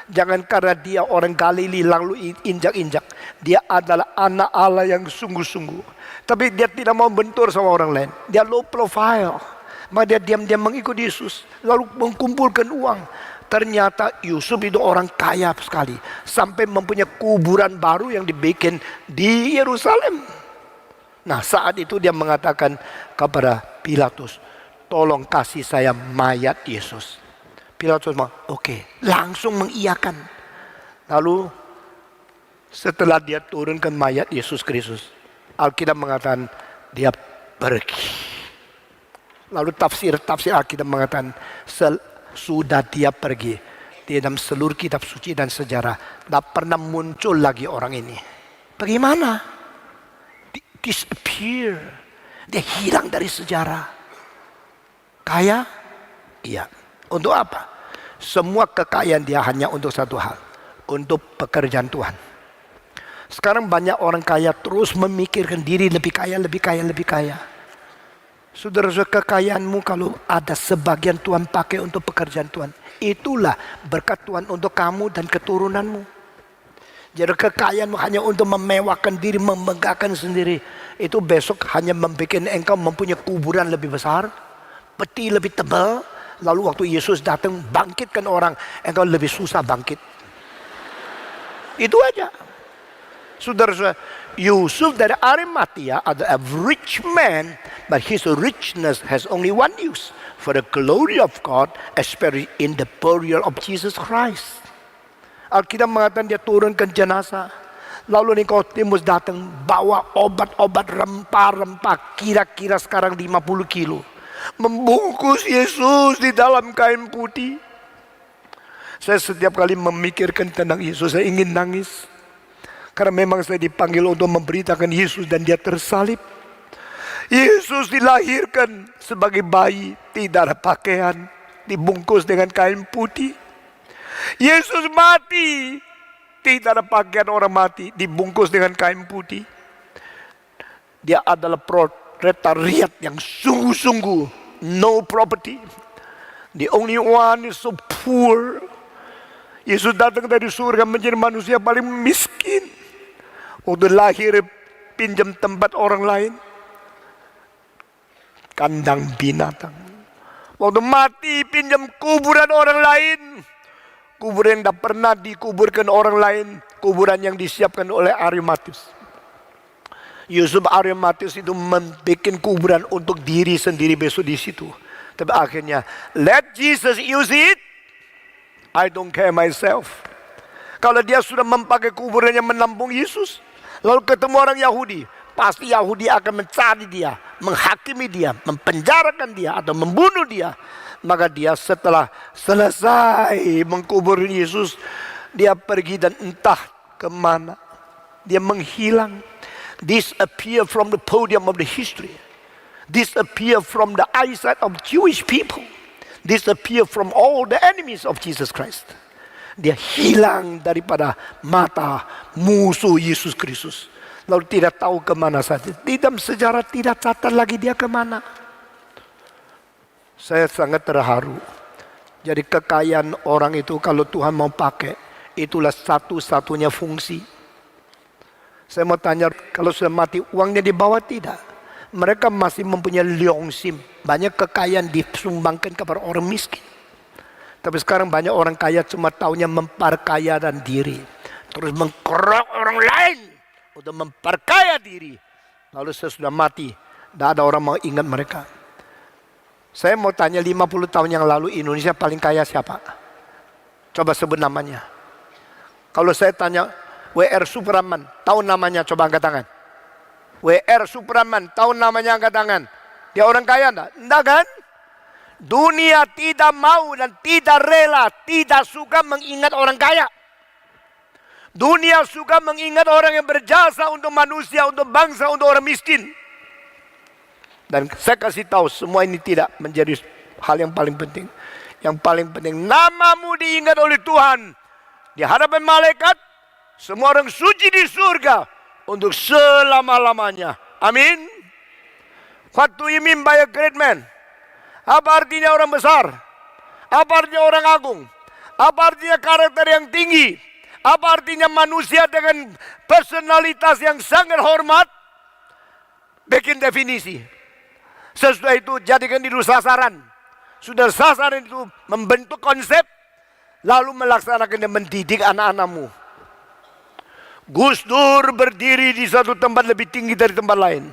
Jangan karena dia orang Galili lalu injak-injak. Dia adalah anak Allah yang sungguh-sungguh. Tapi dia tidak mau bentur sama orang lain. Dia low profile. Maka dia diam-diam mengikut Yesus. Lalu mengumpulkan uang. Ternyata Yusuf itu orang kaya sekali. Sampai mempunyai kuburan baru yang dibikin di Yerusalem. Nah, saat itu dia mengatakan kepada Pilatus, tolong kasih saya mayat Yesus. Pilatus bilang, oke, langsung mengiyakan. Lalu setelah dia turunkan mayat Yesus Kristus, Alkitab mengatakan dia pergi. Lalu tafsir Alkitab mengatakan sudah dia pergi. Di dalam seluruh kitab suci dan sejarah tidak pernah muncul lagi orang ini. Bagaimana? Disappear. Dia hilang dari sejarah. Kaya? Iya. Untuk apa? Semua kekayaan dia hanya untuk satu hal. Untuk pekerjaan Tuhan. Sekarang banyak orang kaya terus memikirkan diri lebih kaya, lebih kaya, lebih kaya. Saudara-saudara, kekayaanmu kalau ada sebagian Tuhan pakai untuk pekerjaan Tuhan, itulah berkat Tuhan untuk kamu dan keturunanmu. Jadi kekayaanmu hanya untuk memewahkan diri, memegahkan sendiri, itu besok hanya membuat engkau mempunyai kuburan lebih besar, peti lebih tebal. Lalu waktu Yesus datang bangkitkan orang, engkau lebih susah bangkit. Itu aja. Saudara-saudara, Yusuf dari Arimatia adalah a rich man, but his richness has only one use, for the glory of God, especially in the burial of Jesus Christ. Alkitab mengatakan dia turunkan jenazah. Lalu Nikodemus datang bawa obat-obat rempah-rempah, kira-kira sekarang 50 kilo. Membungkus Yesus di dalam kain putih. Saya setiap kali memikirkan tentang Yesus, saya ingin nangis. Karena memang saya dipanggil untuk memberitakan Yesus dan dia tersalib. Yesus dilahirkan sebagai bayi, tidak ada pakaian, dibungkus dengan kain putih. Yesus mati, tidak ada pakaian orang mati, dibungkus dengan kain putih. Dia adalah proletariat yang sungguh-sungguh, no property. The only one is so poor. Yesus datang dari surga menjadi manusia paling miskin. Waktu lahir pinjam tempat orang lain, kandang binatang. Waktu mati pinjam kuburan orang lain, kuburan yang tidak pernah dikuburkan orang lain, kuburan yang disiapkan oleh Arimateus. Yusuf Arimateus itu membuat kuburan untuk diri sendiri besok di situ. Tapi akhirnya, let Jesus use it. I don't care myself. Kalau dia sudah memakai kuburannya menampung Yesus, lalu ketemu orang Yahudi, pasti Yahudi akan mencari dia, menghakimi dia, mempenjarakan dia, atau membunuh dia. Maka dia setelah selesai mengkubur Yesus, dia pergi dan entah kemana. Dia menghilang. Disappear from the podium of the history. Disappear from the eyesight of Jewish people. Disappear from all the enemies of Jesus Christ. Dia hilang daripada mata musuh Yesus Kristus. Lalu tidak tahu kemana saja. Di dalam sejarah tidak catat lagi dia kemana. Saya sangat terharu. Jadi kekayaan orang itu kalau Tuhan mau pakai, itulah satu-satunya fungsi. Saya mau tanya, kalau sudah mati uangnya dibawa tidak? Mereka masih mempunyai liongsim. Banyak kekayaan disumbangkan kepada orang miskin. Tapi sekarang banyak orang kaya cuma taunya memperkaya dan diri. Terus mengkerok orang lain untuk memperkaya diri. Lalu sesudah mati, tidak ada orang mau ingat mereka. Saya mau tanya 50 tahun yang lalu Indonesia paling kaya siapa? Coba sebut namanya. Kalau saya tanya W.R. Supratman, tahu namanya, coba angkat tangan. W.R. Supratman, tahu namanya, angkat tangan. Dia orang kaya enggak? Enggak kan? Dunia tidak mau dan tidak rela, tidak suka mengingat orang kaya. Dunia suka mengingat orang yang berjasa untuk manusia, untuk bangsa, untuk orang miskin. Dan saya kasih tahu, semua ini tidak menjadi hal yang paling penting. Yang paling penting, namamu diingat oleh Tuhan di hadapan malaikat, semua orang suci di surga untuk selama-lamanya. Amin. What do you mean by a great man? Apa artinya orang besar? Apa artinya orang agung? Apa artinya karakter yang tinggi? Apa artinya manusia dengan personalitas yang sangat hormat? Bikin definisi. Sesudah itu jadikan itu sasaran. Sudah sasaran itu membentuk konsep, lalu melaksanakan dan mendidik anak-anakmu. Gus Dur berdiri di satu tempat lebih tinggi dari tempat lain.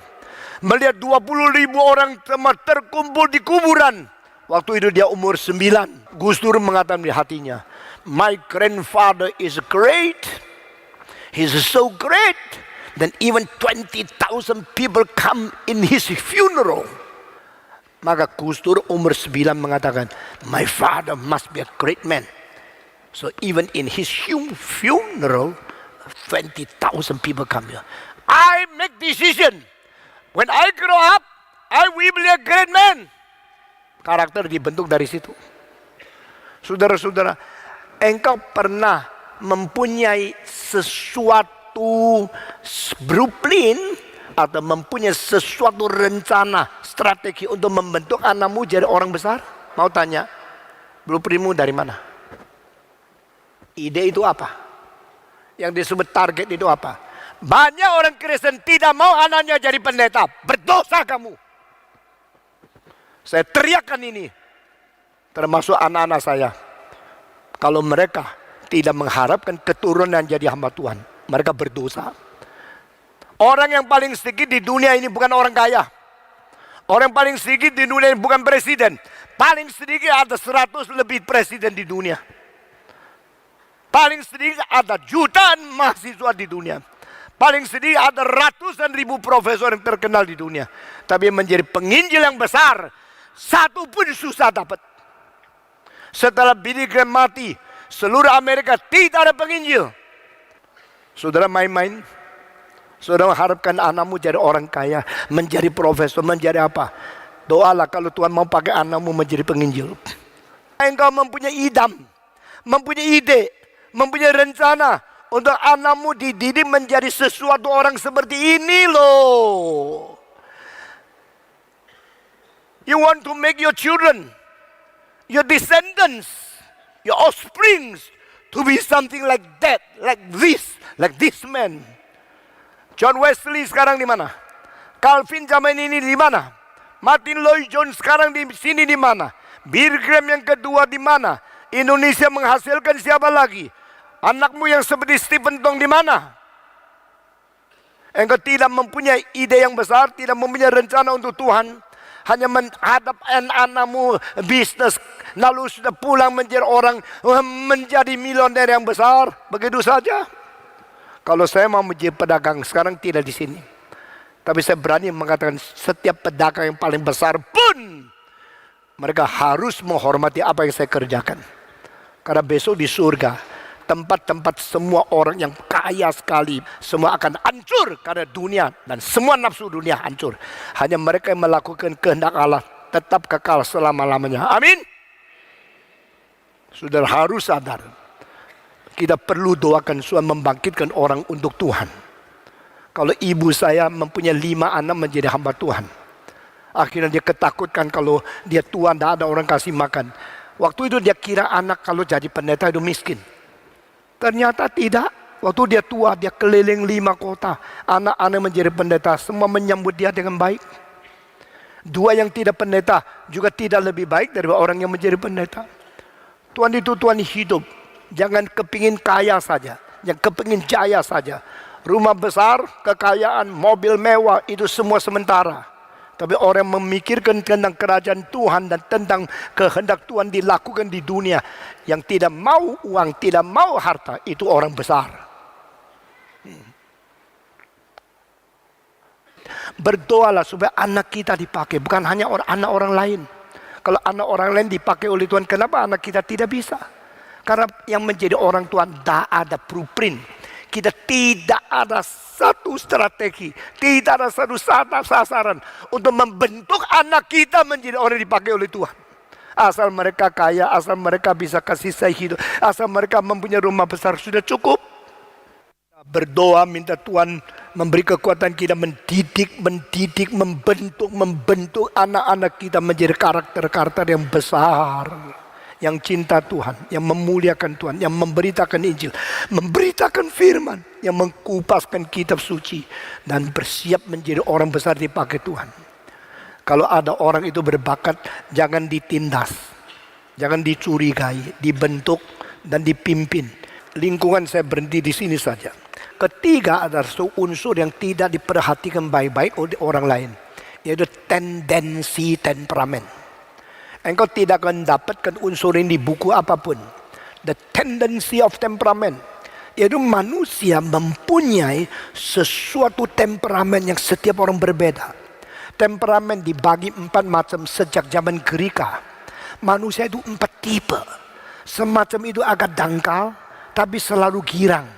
Melihat 20.000 orang terkumpul di kuburan. Waktu itu dia umur 9. Gus Dur mengatakan di hatinya, my grandfather is great. He's so great. Then even 20,000 people come in his funeral. Maka Gus Dur umur 9 mengatakan, my father must be a great man. So even in his funeral, 20,000 people come here. I make decision. When I grow up, I will be a great man. Karakter dibentuk dari situ. Saudara-saudara, engkau pernah mempunyai sesuatu sesuatu blueprint atau mempunyai sesuatu rencana, strategi untuk membentuk anakmu jadi orang besar? Mau tanya, blueprintmu dari mana? Ide itu apa? Yang disebut target itu apa? Banyak orang Kristen tidak mau anaknya jadi pendeta. Berdosa kamu. Saya teriakkan ini, termasuk anak-anak saya. Kalau mereka tidak mengharapkan keturunan jadi hamba Tuhan, mereka berdosa. Orang yang paling sedikit di dunia ini bukan orang kaya. Orang paling sedikit di dunia ini bukan presiden. Paling sedikit ada 100 lebih presiden di dunia. Paling sedikit ada jutaan mahasiswa di dunia. Paling sedikit ada ratusan ribu profesor yang terkenal di dunia. Tapi menjadi penginjil yang besar, satu pun susah dapat. Setelah Billy Graham mati, seluruh Amerika tidak ada penginjil. Saudara main-main? Saudara mengharapkan anakmu jadi orang kaya, menjadi profesor, menjadi apa? Doalah kalau Tuhan mau pakai anakmu menjadi penginjil. Engkau mempunyai idam, mempunyai ide, mempunyai rencana untuk anakmu dididik menjadi sesuatu orang seperti ini loh. You want to make your children, your descendants, your offspring to be something like that, like this man. John Wesley sekarang di mana? Calvin zaman ini di mana? Martin Lloyd Jones sekarang di sini di mana? Billy Graham yang kedua di mana? Indonesia menghasilkan siapa lagi? Anakmu yang seperti Stephen Tong di mana? Engkau tidak mempunyai ide yang besar, tidak mempunyai rencana untuk Tuhan, hanya menghadap anakmu bisnis, lalu sudah pulang menjadi orang, menjadi milioner yang besar, begitu saja. Kalau saya mau menjadi pedagang, sekarang tidak di sini. Tapi saya berani mengatakan setiap pedagang yang paling besar pun, mereka harus menghormati apa yang saya kerjakan. Karena besok di surga, tempat-tempat semua orang yang kaya sekali, semua akan hancur karena dunia. Dan semua nafsu dunia hancur. Hanya mereka yang melakukan kehendak Allah tetap kekal selama-lamanya. Amin. Saudara harus sadar, kita perlu doakan Tuhan membangkitkan orang untuk Tuhan. Kalau ibu saya mempunyai 5 anak menjadi hamba Tuhan, akhirnya dia ketakutkan kalau dia tua tidak ada orang kasih makan. Waktu itu dia kira anak kalau jadi pendeta itu miskin. Ternyata tidak. Waktu dia tua, dia keliling 5 kota. Anak-anak menjadi pendeta, semua menyambut dia dengan baik. 2 yang tidak pendeta juga tidak lebih baik dari orang yang menjadi pendeta. Tuhan itu Tuhan hidup. Jangan kepingin kaya saja, yang kepingin jaya saja. Rumah besar, kekayaan, mobil mewah, itu semua sementara. Tapi orang yang memikirkan tentang kerajaan Tuhan dan tentang kehendak Tuhan dilakukan di dunia, yang tidak mau uang, tidak mau harta, itu orang besar. Berdoalah supaya anak kita dipakai, bukan hanya anak orang lain. Kalau anak orang lain dipakai oleh Tuhan, kenapa anak kita tidak bisa? Karena yang menjadi orang Tuhan tidak ada blueprint. Kita tidak ada satu strategi, tidak ada satu sasaran untuk membentuk anak kita menjadi orang yang dipakai oleh Tuhan. Asal mereka kaya, asal mereka bisa kasih saya hidup, asal mereka mempunyai rumah besar, sudah cukup. Berdoa minta Tuhan memberi kekuatan kita mendidik, membentuk anak-anak kita menjadi karakter-karakter yang besar. Yang cinta Tuhan, yang memuliakan Tuhan, yang memberitakan Injil, memberitakan firman, yang mengkupaskan kitab suci, dan bersiap menjadi orang besar dipakai Tuhan. Kalau ada orang itu berbakat, jangan ditindas, jangan dicurigai, dibentuk dan dipimpin. Lingkungan saya berhenti di sini saja. Ketiga adalah unsur yang tidak diperhatikan baik-baik oleh orang lain, yaitu tendensi temperamen. Engkau tidak akan dapatkan unsur ini di buku apapun. The tendency of temperament, yaitu manusia mempunyai sesuatu temperamen yang setiap orang berbeda. Temperamen dibagi 4 macam sejak zaman Gerika. Manusia itu 4 tipe. Semacam itu agak dangkal, tapi selalu girang.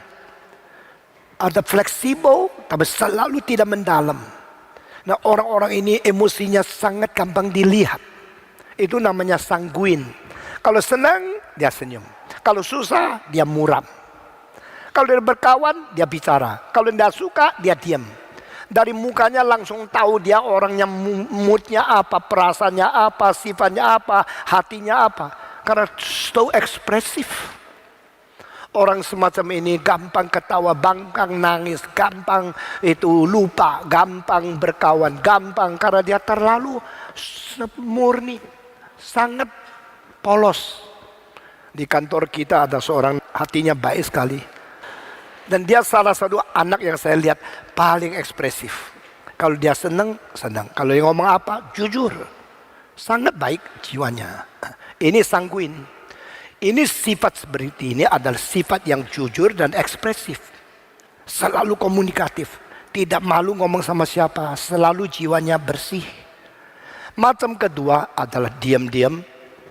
Ada fleksibel, tapi selalu tidak mendalam. Nah, orang-orang ini emosinya sangat gampang dilihat. Itu namanya sanguin. Kalau senang, dia senyum. Kalau susah, dia muram. Kalau dia berkawan, dia bicara. Kalau dia suka, dia diam. Dari mukanya langsung tahu dia orangnya moodnya apa, perasaannya apa, sifatnya apa, hatinya apa. Karena so ekspresif. Orang semacam ini gampang ketawa, gampang nangis, gampang itu lupa, gampang berkawan, gampang karena dia terlalu murni, sangat polos. Di kantor kita ada seorang hatinya baik sekali. Dan dia salah satu anak yang saya lihat paling ekspresif. Kalau dia senang, senang. Kalau dia ngomong apa, jujur. Sangat baik jiwanya. Ini sanguin. Ini sifat seperti ini adalah sifat yang jujur dan ekspresif. Selalu komunikatif. Tidak malu ngomong sama siapa. Selalu jiwanya bersih. Macam kedua adalah diam-diam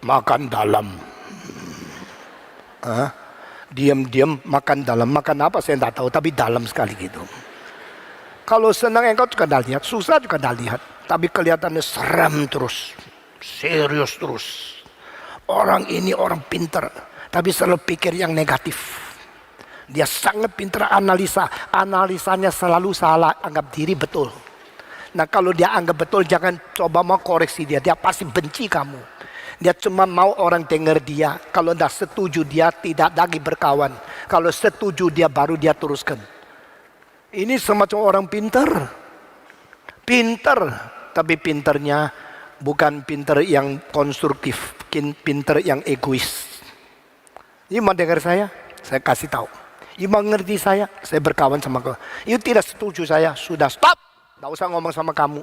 makan dalam. Diam-diam makan dalam. Makan apa saya tidak tahu, tapi dalam sekali gitu. Kalau senang engkau juga tidak lihat, susah juga tidak lihat. Tapi kelihatannya seram terus, serius terus. Orang ini orang pintar, tapi selalu pikir yang negatif. Dia sangat pintar analisa. Analisanya selalu salah, anggap diri betul. Nah kalau dia anggap betul, jangan coba mau koreksi dia. Dia pasti benci kamu. Dia cuma mau orang dengar dia. Kalau tidak setuju dia tidak lagi berkawan. Kalau setuju dia baru dia teruskan. Ini semacam orang pintar. Pintar. Tapi pintarnya bukan pintar yang konstruktif. Pintar yang egois. Ini mau dengar saya kasih tahu. You mau ngerti saya berkawan sama kau. You tidak setuju saya, sudah stop. Tidak usah ngomong sama kamu.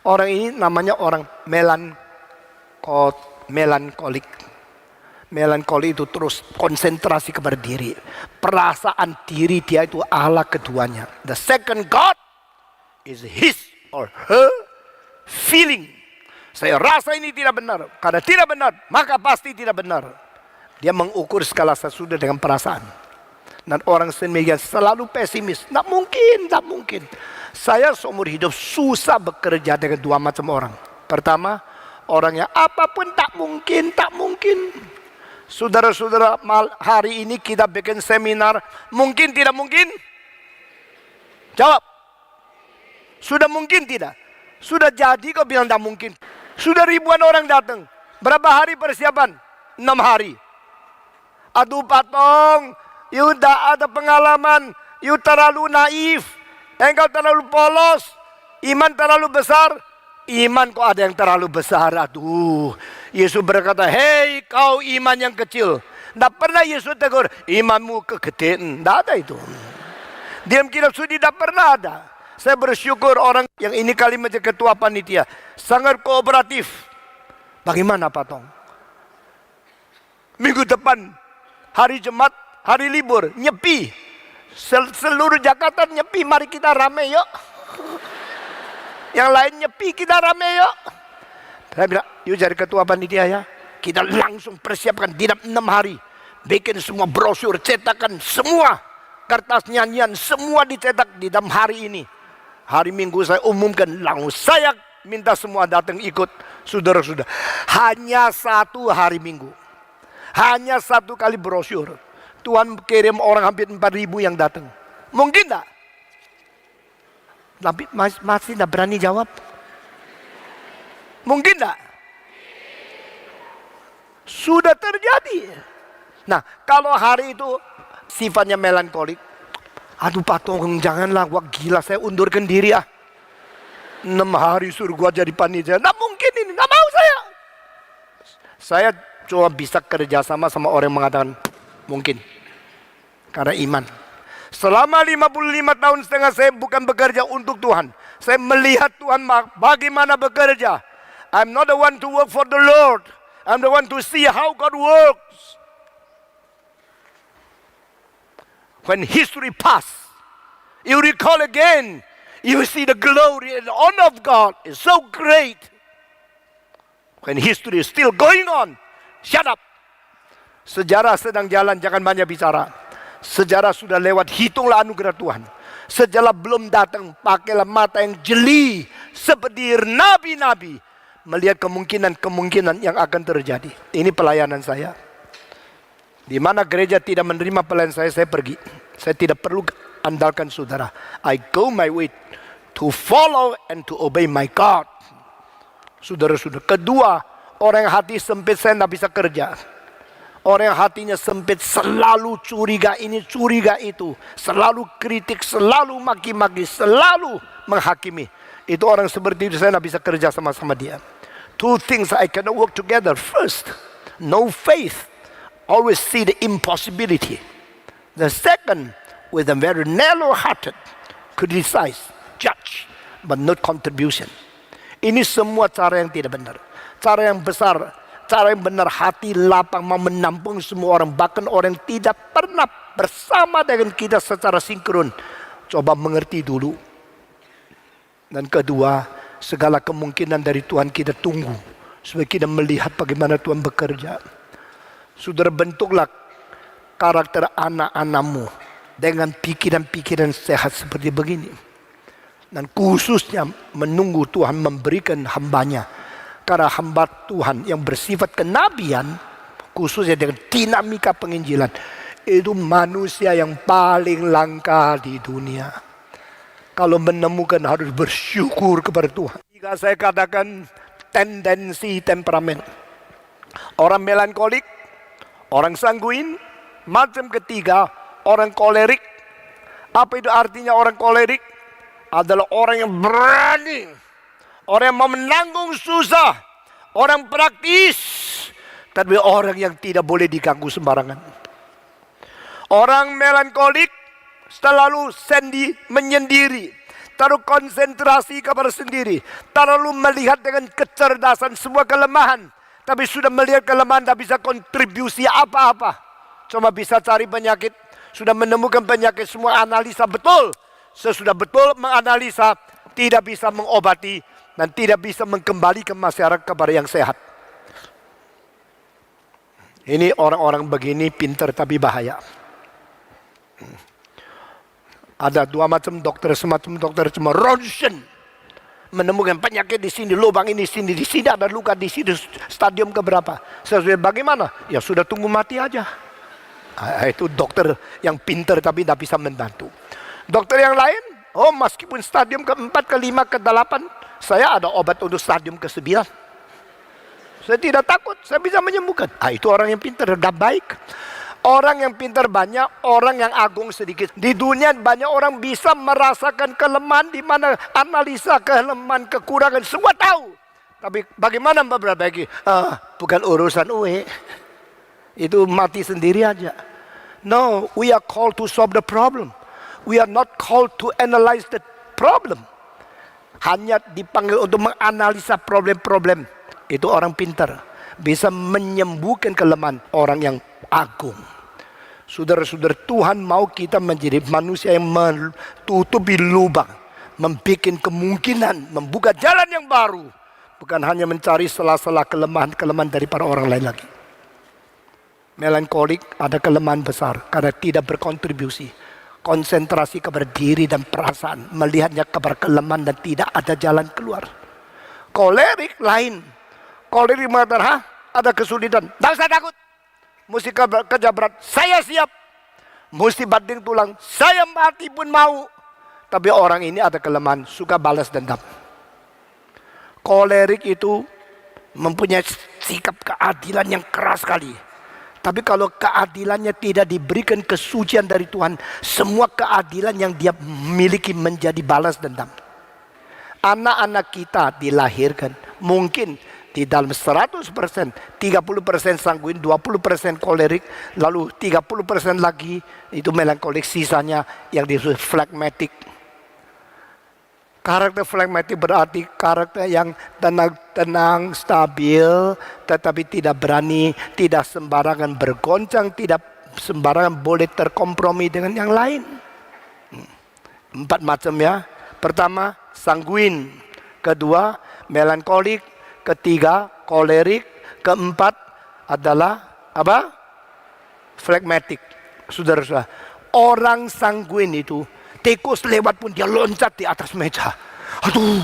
Orang ini namanya orang melankolik. Melankolik itu terus konsentrasi kepada diri. Perasaan diri dia itu Allah keduanya. The second God is his or her feeling. Saya rasa ini tidak benar. Karena tidak benar, maka pasti tidak benar. Dia mengukur segala sesuatu dengan perasaan. Dan orang sendirian selalu pesimis. Tidak mungkin, tidak mungkin. Saya seumur hidup susah bekerja dengan dua macam orang. Pertama, orang yang apapun tak mungkin, tak mungkin. Saudara-saudara, hari ini kita bikin seminar. Mungkin tidak mungkin? Jawab. Sudah mungkin tidak? Sudah jadi kau bilang tak mungkin. Sudah ribuan orang datang. Berapa hari persiapan? 6 hari. Aduh patong, you tidak ada pengalaman. You terlalu naif. Engkau terlalu polos. Iman terlalu besar. Iman kok ada yang terlalu besar. Aduh, Yesus berkata, hei kau iman yang kecil. Tidak pernah Yesus tegur, imanmu kegedean. Tidak ada itu. Diam kitab suci tidak pernah ada. Saya bersyukur orang yang ini kalimat ketua panitia. Sangat kooperatif. Bagaimana Pak Tong? Minggu depan, hari Jumat, hari libur, nyepi. Seluruh Jakarta nyepi, mari kita rame yuk. Yang lain nyepi, kita rame yuk. Saya bilang, yuk jadi ketua panitia ya. Kita langsung persiapkan di dalam 6 hari. Bikin semua brosur, cetakan semua. Kertas nyanyian, semua dicetak di dalam hari ini. Hari Minggu saya umumkan, langsung saya minta semua datang ikut. Saudara-saudara, hanya 1 hari Minggu. Hanya 1 kali brosur. Tuhan kirim orang hampir 4.000 yang datang. Mungkin tak? Tapi masih tidak berani jawab. Mungkin tak? Sudah terjadi. Nah, kalau hari itu sifatnya melankolik. Aduh Pak Tong, janganlah, wah gila, saya undurkan diri 6 hari suruh gua jadi panitia. Nggak mungkin ini, nggak mau saya. Saya cuma bisa kerjasama sama orang yang mengatakan mungkin. Karena iman. Selama 55 tahun setengah saya bukan bekerja untuk Tuhan. Saya melihat Tuhan bagaimana bekerja. I'm not the one to work for the Lord. I'm the one to see how God works. When history pass, you recall again, you see the glory and honor of God is so great. When history is still going on, shut up. Sejarah sedang jalan, jangan banyak bicara. Sejarah sudah lewat, hitunglah anugerah Tuhan. Sejarah belum datang, pakailah mata yang jeli seperti nabi-nabi melihat kemungkinan-kemungkinan yang akan terjadi. Ini pelayanan saya. Di mana gereja tidak menerima pelayan saya pergi. Saya tidak perlu andalkan saudara. I go my way to follow and to obey my God. Saudara-saudara. Kedua, orang yang hati sempit saya tidak bisa kerja. Orang yang hatinya sempit selalu curiga ini, curiga itu. Selalu kritik, selalu maki-maki, selalu menghakimi. Itu orang seperti itu saya tidak bisa kerja sama-sama dia. Two things I cannot work together. First, no faith. Always see the impossibility. The second, with a very narrow-hearted, criticize, judge, but not contribution. Ini semua cara yang tidak benar. Cara yang besar, cara yang benar, hati lapang, mau menampung semua orang. Bahkan orang yang tidak pernah bersama dengan kita secara sinkron. Coba mengerti dulu. Dan kedua, segala kemungkinan dari Tuhan kita tunggu. Supaya kita melihat bagaimana Tuhan bekerja. Saudara, bentuklah karakter anak-anakmu dengan pikiran-pikiran sehat seperti begini. Dan khususnya menunggu Tuhan memberikan hambanya. Karena hamba Tuhan yang bersifat kenabian, khususnya dengan dinamika penginjilan, itu manusia yang paling langka di dunia. Kalau menemukan harus bersyukur kepada Tuhan. Jika saya katakan tendensi temperamen. Orang melankolik, orang sanguin, macam ketiga, orang kolerik. Apa itu artinya orang kolerik? Adalah orang yang berani, orang yang mau menanggung susah, orang praktis, tapi orang yang tidak boleh diganggu sembarangan. Orang melankolik selalu menyendiri, taruh konsentrasi kepada sendiri, terlalu melihat dengan kecerdasan semua kelemahan. Tapi sudah melihat kelemahan, tak bisa kontribusi apa-apa. Cuma bisa cari penyakit. Sudah menemukan penyakit, semua analisa betul. Sesudah betul menganalisa, tidak bisa mengobati. Dan tidak bisa mengembalikan masyarakat kepada yang sehat. Ini orang-orang begini pintar tapi bahaya. Ada dua macam dokter, semacam dokter cuma ronsen. Menemukan penyakit di sini, lubang ini di sini ada luka di sini, stadium keberapa. Sesuai bagaimana? Ya sudah tunggu mati aja. Itu dokter yang pintar tapi tidak bisa membantu. Dokter yang lain, oh meskipun stadium ke-4, ke-5, ke-8, saya ada obat untuk stadium ke-9. Saya tidak takut, saya bisa menyembuhkan. Itu orang yang pintar dan baik. Orang yang pintar banyak, orang yang agung sedikit. Di dunia banyak orang bisa merasakan kelemahan, di mana analisa kelemahan, kekurangan, semua tahu. Tapi bagaimana memperbaiki? Bukan urusan UE. Itu mati sendiri aja. No, we are called to solve the problem. We are not called to analyze the problem. Hanya dipanggil untuk menganalisa problem-problem. Itu orang pintar. Bisa menyembuhkan kelemahan orang yang agung. Saudara-saudara, Tuhan mau kita menjadi manusia yang menutupi lubang, membuat kemungkinan, membuka jalan yang baru, bukan hanya mencari sela-sela kelemahan-kelemahan dari para orang lain lagi. Melankolik ada kelemahan besar karena tidak berkontribusi, konsentrasi kepada diri dan perasaan, melihatnya kepada kelemahan dan tidak ada jalan keluar. Kolerik lain, kolerik mengatakan, ada kesulitan, tak usah takut. Mesti kerja berat, saya siap. Mesti banting tulang, saya mati pun mau. Tapi orang ini ada kelemahan, suka balas dendam. Kolerik itu mempunyai sikap keadilan yang keras sekali. Tapi kalau keadilannya tidak diberikan kesucian dari Tuhan, semua keadilan yang dia miliki menjadi balas dendam. Anak-anak kita dilahirkan, mungkin di dalam 100%, 30% sanguin, 20% kolerik, lalu 30% lagi itu melankolik, sisanya yang disebut phlegmatic. Karakter phlegmatic berarti karakter yang tenang, stabil, tetapi tidak berani, tidak sembarangan bergoncang, tidak sembarangan boleh terkompromi dengan yang lain. 4 macam ya. Pertama, sanguin. Kedua, melankolik. Ketiga, kolerik. Keempat adalah apa? Phlegmatic. Saudara-saudara, orang sanguin itu tikus lewat pun dia loncat di atas meja. Aduh,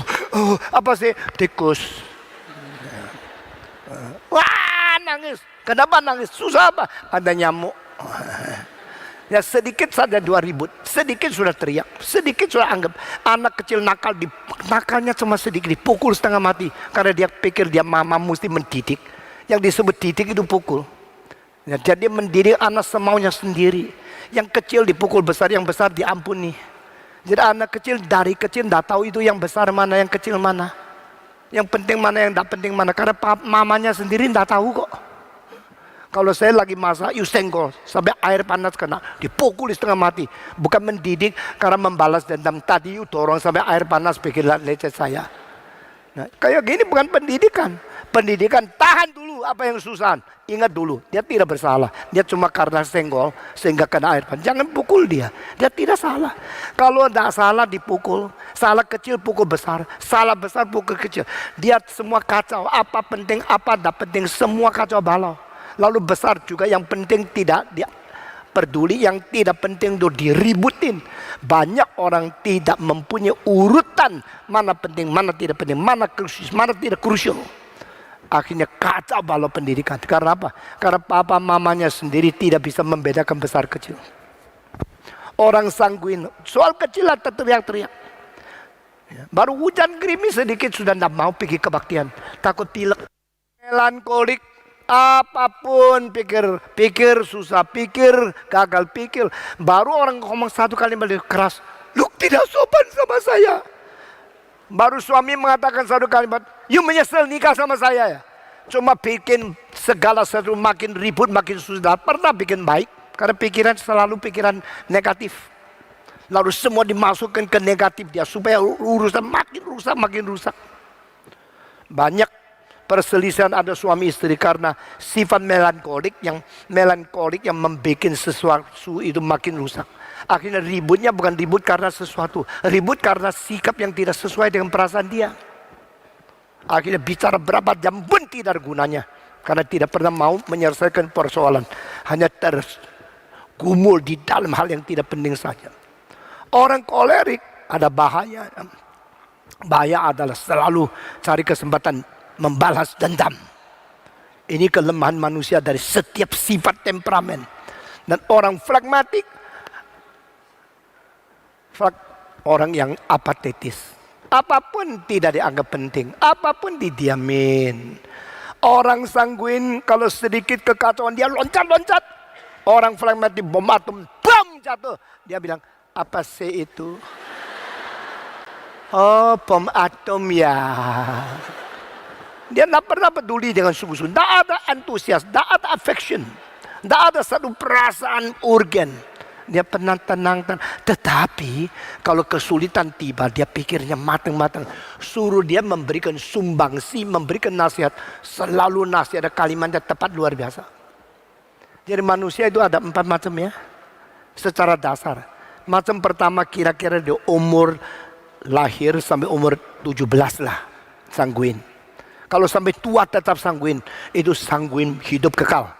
apa sih? Tikus. Wah, nangis. Kenapa nangis? Susah apa? Ada nyamuk. Ya sedikit saja dua ribut, sedikit sudah teriak, sedikit sudah anggap anak kecil nakal, nakalnya cuma sedikit dipukul setengah mati karena dia pikir dia mama mesti mendidik. Yang disebut didik itu pukul. Ya, jadi mendidik anak semaunya sendiri. Yang kecil dipukul, besar yang besar diampuni. Jadi anak kecil dari kecil tidak tahu itu yang besar mana, yang kecil mana, yang penting mana, yang tidak penting mana, karena mamanya sendiri tidak tahu kok. Kalau saya lagi masak, you senggol sampai air panas kena, dipukul setengah mati. Bukan mendidik karena membalas dendam. Tadi you dorong sampai air panas bikin lecet saya. Nah, kayak gini bukan pendidikan. Pendidikan tahan dulu apa yang susah. Ingat dulu, dia tidak bersalah. Dia cuma karena senggol sehingga kena air panas. Jangan pukul dia. Dia tidak salah. Kalau tidak salah dipukul, salah kecil pukul besar, salah besar pukul kecil. Dia semua kacau. Apa penting, apa tidak penting, semua kacau balau. Lalu besar juga yang penting tidak dia peduli, yang tidak penting itu diributin. Banyak orang tidak mempunyai urutan mana penting, mana tidak penting, mana krusial, mana tidak krusial. Akhirnya kacau balau pendidikan. Karena apa? Karena papa mamanya sendiri tidak bisa membedakan besar kecil. Orang sanguin, soal kecil lah teriak-teriak. Baru hujan gerimis sedikit sudah tidak mau pergi kebaktian, takut pilek, melankolik. Apapun pikir susah, pikir gagal, pikir. Baru orang ngomong satu kalimat keras, lu tidak sopan sama saya. Baru suami mengatakan satu kalimat, you menyesal nikah sama saya ya. Cuma bikin segala sesuatu makin ribut, makin susah. Pernah bikin baik, karena pikiran selalu pikiran negatif. Lalu semua dimasukkan ke negatif dia, supaya urusan makin rusak. Banyak perselisihan ada suami istri karena sifat melankolik yang membuat sesuatu itu makin rusak. Akhirnya ributnya bukan ribut karena sesuatu, ribut karena sikap yang tidak sesuai dengan perasaan dia. Akhirnya bicara berapa jam pun tidak ada gunanya karena tidak pernah mau menyelesaikan persoalan, hanya tergumul di dalam hal yang tidak penting saja. Orang kolerik ada bahaya. Bahaya adalah selalu cari kesempatan membalas dendam. Ini kelemahan manusia dari setiap sifat temperamen. Dan orang flagmatik, orang yang apatetis. Apapun tidak dianggap penting, apapun didiamin. Orang sanguin kalau sedikit kekacauan dia loncat-loncat. Orang flagmatik bom atom, bom jatuh. Dia bilang, apa sih itu? Oh, bom atom ya. Dia tidak pernah peduli dengan sungguh-sungguh. Tidak ada antusias, tidak ada affection. Tidak ada satu perasaan urgen. Dia pernah tenang. Tetapi kalau kesulitan tiba, dia pikirnya matang-matang. Suruh dia memberikan sumbangsi, memberikan nasihat. Selalu nasihat, ada kalimatnya tepat luar biasa. Jadi manusia itu ada 4 macam ya. Secara dasar. Macam pertama kira-kira di umur lahir sampai umur 17 lah. Sanguin. Kalau sampai tua tetap sanguin, itu sanguin hidup kekal.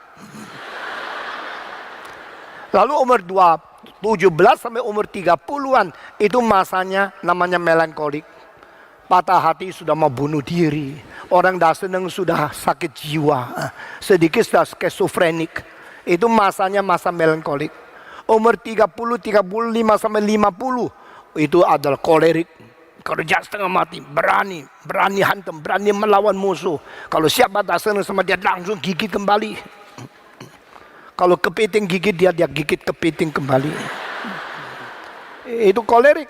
Lalu umur 17 sampai umur 30-an, itu masanya namanya melankolik. Patah hati sudah mau bunuh diri. Orang dah senang sudah sakit jiwa. Sedikit sudah skizofrenik. Itu masanya masa melankolik. Umur 30, 35 sampai 50, itu adalah kolerik. Kerja setengah mati, berani hantam, berani melawan musuh. Kalau siapa tak senang sama dia langsung gigit kembali. Kalau kepiting gigit dia gigit kepiting kembali. Itu kolerik.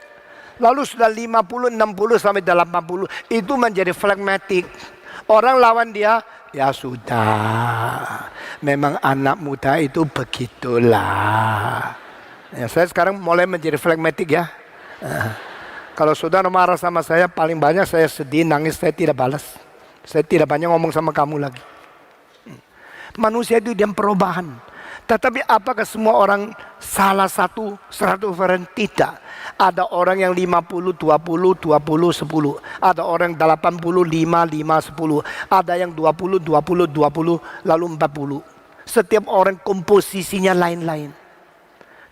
Lalu sudah 50, 60 sampai 80 itu menjadi flagmatik. Orang lawan dia, ya sudah. Memang anak muda itu begitulah. Ya, saya sekarang mulai menjadi flagmatik ya. Kalau saudara marah sama saya, paling banyak saya sedih, nangis, saya tidak balas. Saya tidak banyak ngomong sama kamu lagi. Manusia itu diam perubahan. Tetapi apakah semua orang salah satu 100%? Tidak. Ada orang yang 50, 20, 20, 10. Ada orang 85, 5, 10. Ada yang 20, 20, 20, lalu 40. Setiap orang komposisinya lain-lain.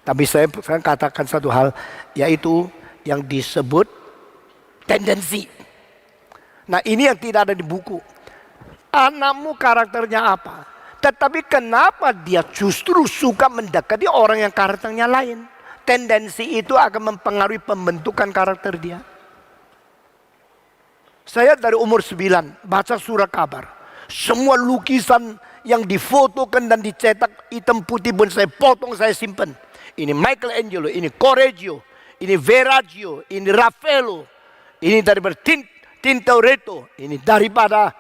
Tapi saya katakan satu hal, yaitu yang disebut tendensi. Nah ini yang tidak ada di buku. Anakmu karakternya apa? Tetapi kenapa dia justru suka mendekati orang yang karakternya lain? Tendensi itu akan mempengaruhi pembentukan karakter dia. Saya dari umur 9 baca surat kabar. Semua lukisan yang difotokan dan dicetak hitam putih pun saya potong, saya simpan. Ini Michelangelo, ini Correggio, ini Verrocchio, ini Raffaello, ini daripada Tintoretto, ini daripada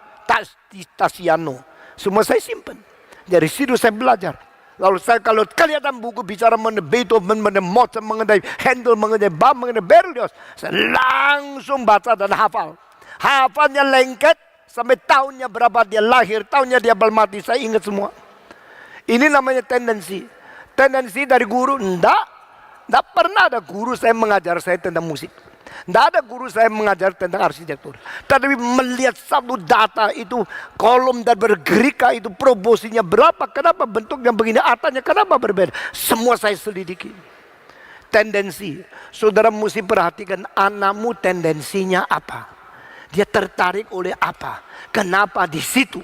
Tiziano. Semua saya simpan. Dari situ saya belajar. Lalu saya kalau kelihatan buku bicara mengenai Beethoven, mengenai Mozart, mengenai Handel, mengenai Bach, mengenai Berlioz, saya langsung baca dan hafal. Hafalnya lengket sampai tahunnya berapa dia lahir, tahunnya dia mati, saya ingat semua. Ini namanya tendensi. Tendensi dari guru, enggak pernah ada guru saya mengajar saya tentang musik. Tidak ada guru saya mengajar tentang arsitektur. Tetapi melihat satu data itu, kolom dan bergerika itu proporsinya berapa, kenapa bentuknya begini, atanya kenapa berbeda. Semua saya selidiki. Tendensi. Saudara mesti perhatikan anakmu tendensinya apa. Dia tertarik oleh apa. Kenapa di situ.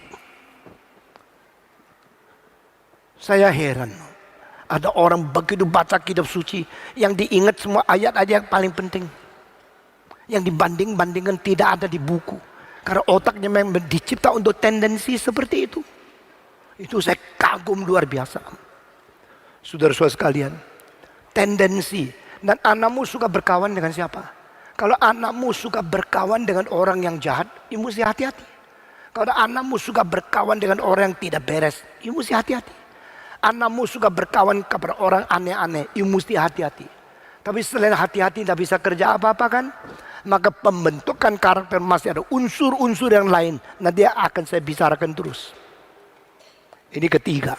Saya heran. Ada orang begitu baca kitab suci yang diingat semua ayat-ayat yang paling penting. Yang dibanding-bandingkan tidak ada di buku. Karena otaknya memang dicipta untuk tendensi seperti itu. Itu saya kagum luar biasa. Saudara-saudara sekalian, tendensi. Dan anakmu suka berkawan dengan siapa? Kalau anakmu suka berkawan dengan orang yang jahat, ibu mesti hati-hati. Kalau anakmu suka berkawan dengan orang yang tidak beres, ibu mesti hati-hati. Anakmu suka berkawan kepada orang aneh-aneh, ibu mesti hati-hati. Tapi selain hati-hati tidak bisa kerja apa-apa kan? Maka pembentukan karakter masih ada unsur-unsur yang lain. Nanti akan saya bicarakan terus. Ini ketiga.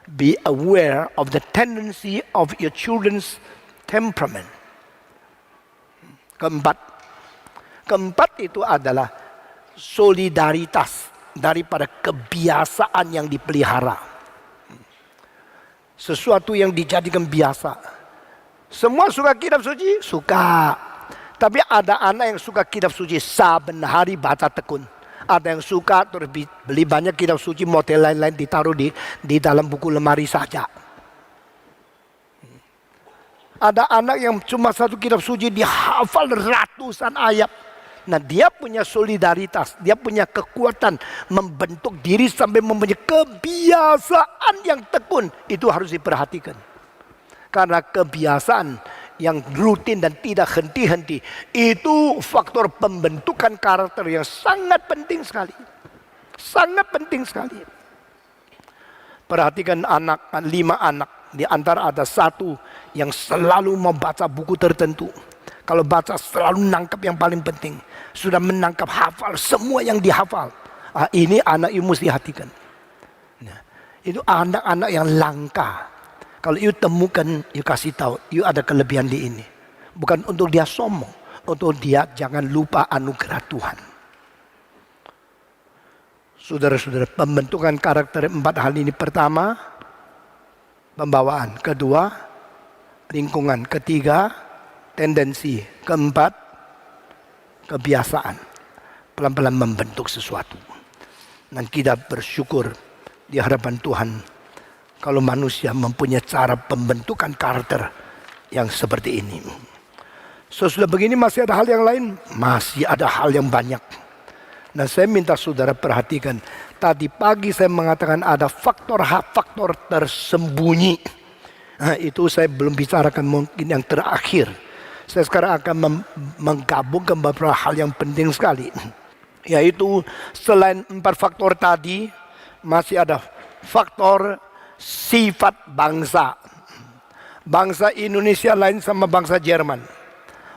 Be aware of the tendency of your children's temperament. Keempat itu adalah solidaritas daripada kebiasaan yang dipelihara. Sesuatu yang dijadikan biasa. Semua suka kitab suci? Suka. Tapi ada anak yang suka kitab suci saben hari baca tekun. Ada yang suka terus beli banyak kitab suci, model lain-lain ditaruh di dalam buku lemari saja. Ada anak yang cuma satu kitab suci dihafal ratusan ayat. Nah dia punya solidaritas, dia punya kekuatan membentuk diri sampai mempunyai kebiasaan yang tekun. Itu harus diperhatikan. Karena kebiasaan yang rutin dan tidak henti-henti itu faktor pembentukan karakter yang sangat penting sekali. Sangat penting sekali. Perhatikan 5 anak. Di antara ada satu yang selalu membaca buku tertentu. Kalau baca selalu menangkap yang paling penting. Sudah menangkap hafal semua yang dihafal. Ini anak you mesti hatikan. Nah, itu anak-anak yang langka. Kalau you temukan, you kasih tahu, you ada kelebihan di ini. Bukan untuk dia sombong, untuk dia jangan lupa anugerah Tuhan. Saudara-saudara, pembentukan karakter 4 hal ini. Pertama, pembawaan. Kedua, lingkungan. Ketiga, tendensi. Keempat, kebiasaan. Pelan-pelan membentuk sesuatu. Dan kita bersyukur di hadapan Tuhan. Kalau manusia mempunyai cara pembentukan karakter yang seperti ini. Sesudah begini masih ada hal yang lain? Masih ada hal yang banyak. Dan saya minta saudara perhatikan. Tadi pagi saya mengatakan ada faktor tersembunyi. Nah, itu saya belum bicarakan, mungkin yang terakhir. Saya sekarang akan menggabungkan beberapa hal yang penting sekali. Yaitu selain 4 faktor tadi, masih ada faktor sifat bangsa. Bangsa Indonesia lain sama bangsa Jerman.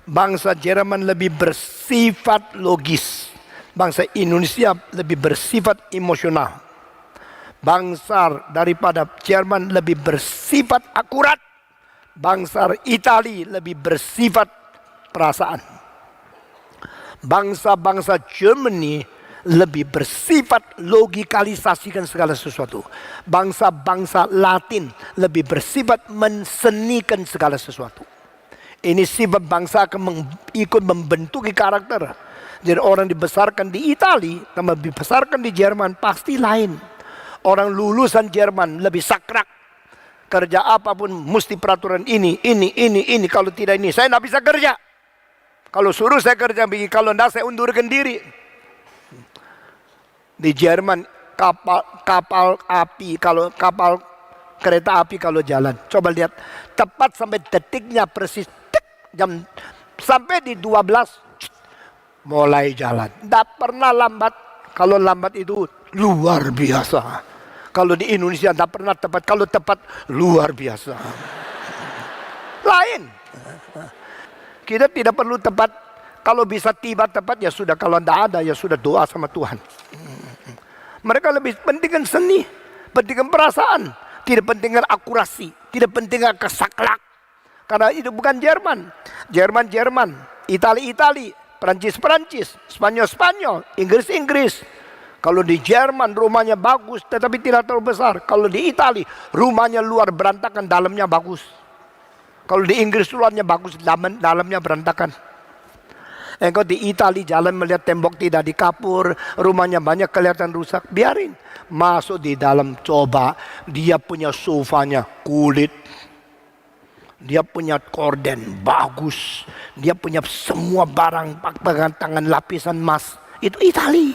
Bangsa Jerman lebih bersifat logis. Bangsa Indonesia lebih bersifat emosional. Bangsa daripada Jerman lebih bersifat akurat. Bangsa Italia lebih bersifat perasaan. Bangsa-bangsa Germany lebih bersifat logikalisasikan segala sesuatu. Bangsa-bangsa Latin lebih bersifat mensenikan segala sesuatu. Ini sifat bangsa akan ikut membentuk karakter. Jadi orang dibesarkan di Italia sama dibesarkan di Jerman pasti lain. Orang lulusan Jerman lebih sakrak. Kerja apapun mesti peraturan ini. Kalau tidak ini, saya tidak bisa kerja. Kalau suruh saya kerja begini, kalau tidak saya undurkan diri. Di Jerman kapal kereta api kalau jalan, coba lihat tepat sampai detiknya persis, jam sampai di 12 mulai jalan. Tidak pernah lambat. Kalau lambat itu luar biasa. Kalau di Indonesia tidak pernah tepat. Kalau tepat luar biasa. Lain. Kita tidak perlu tepat. Kalau bisa tiba tepat ya sudah. Kalau tidak ada ya sudah doa sama Tuhan. Mereka lebih pentingkan seni, pentingkan perasaan, tidak pentingkan akurasi, tidak pentingkan kesaklak. Karena itu bukan Jerman. Jerman, Itali, Perancis, Spanyol, Inggris. Kalau di Jerman rumahnya bagus tetapi tidak terlalu besar. Kalau di Itali rumahnya luar berantakan, dalamnya bagus. Kalau di Inggris luarnya bagus, dalamnya berantakan. Engkau di Itali jalan melihat tembok tidak dikapur, rumahnya banyak kelihatan rusak, biarin. Masuk di dalam, coba dia punya sofanya kulit. Dia punya korden bagus. Dia punya semua barang pegangan tangan lapisan emas. Itu Itali.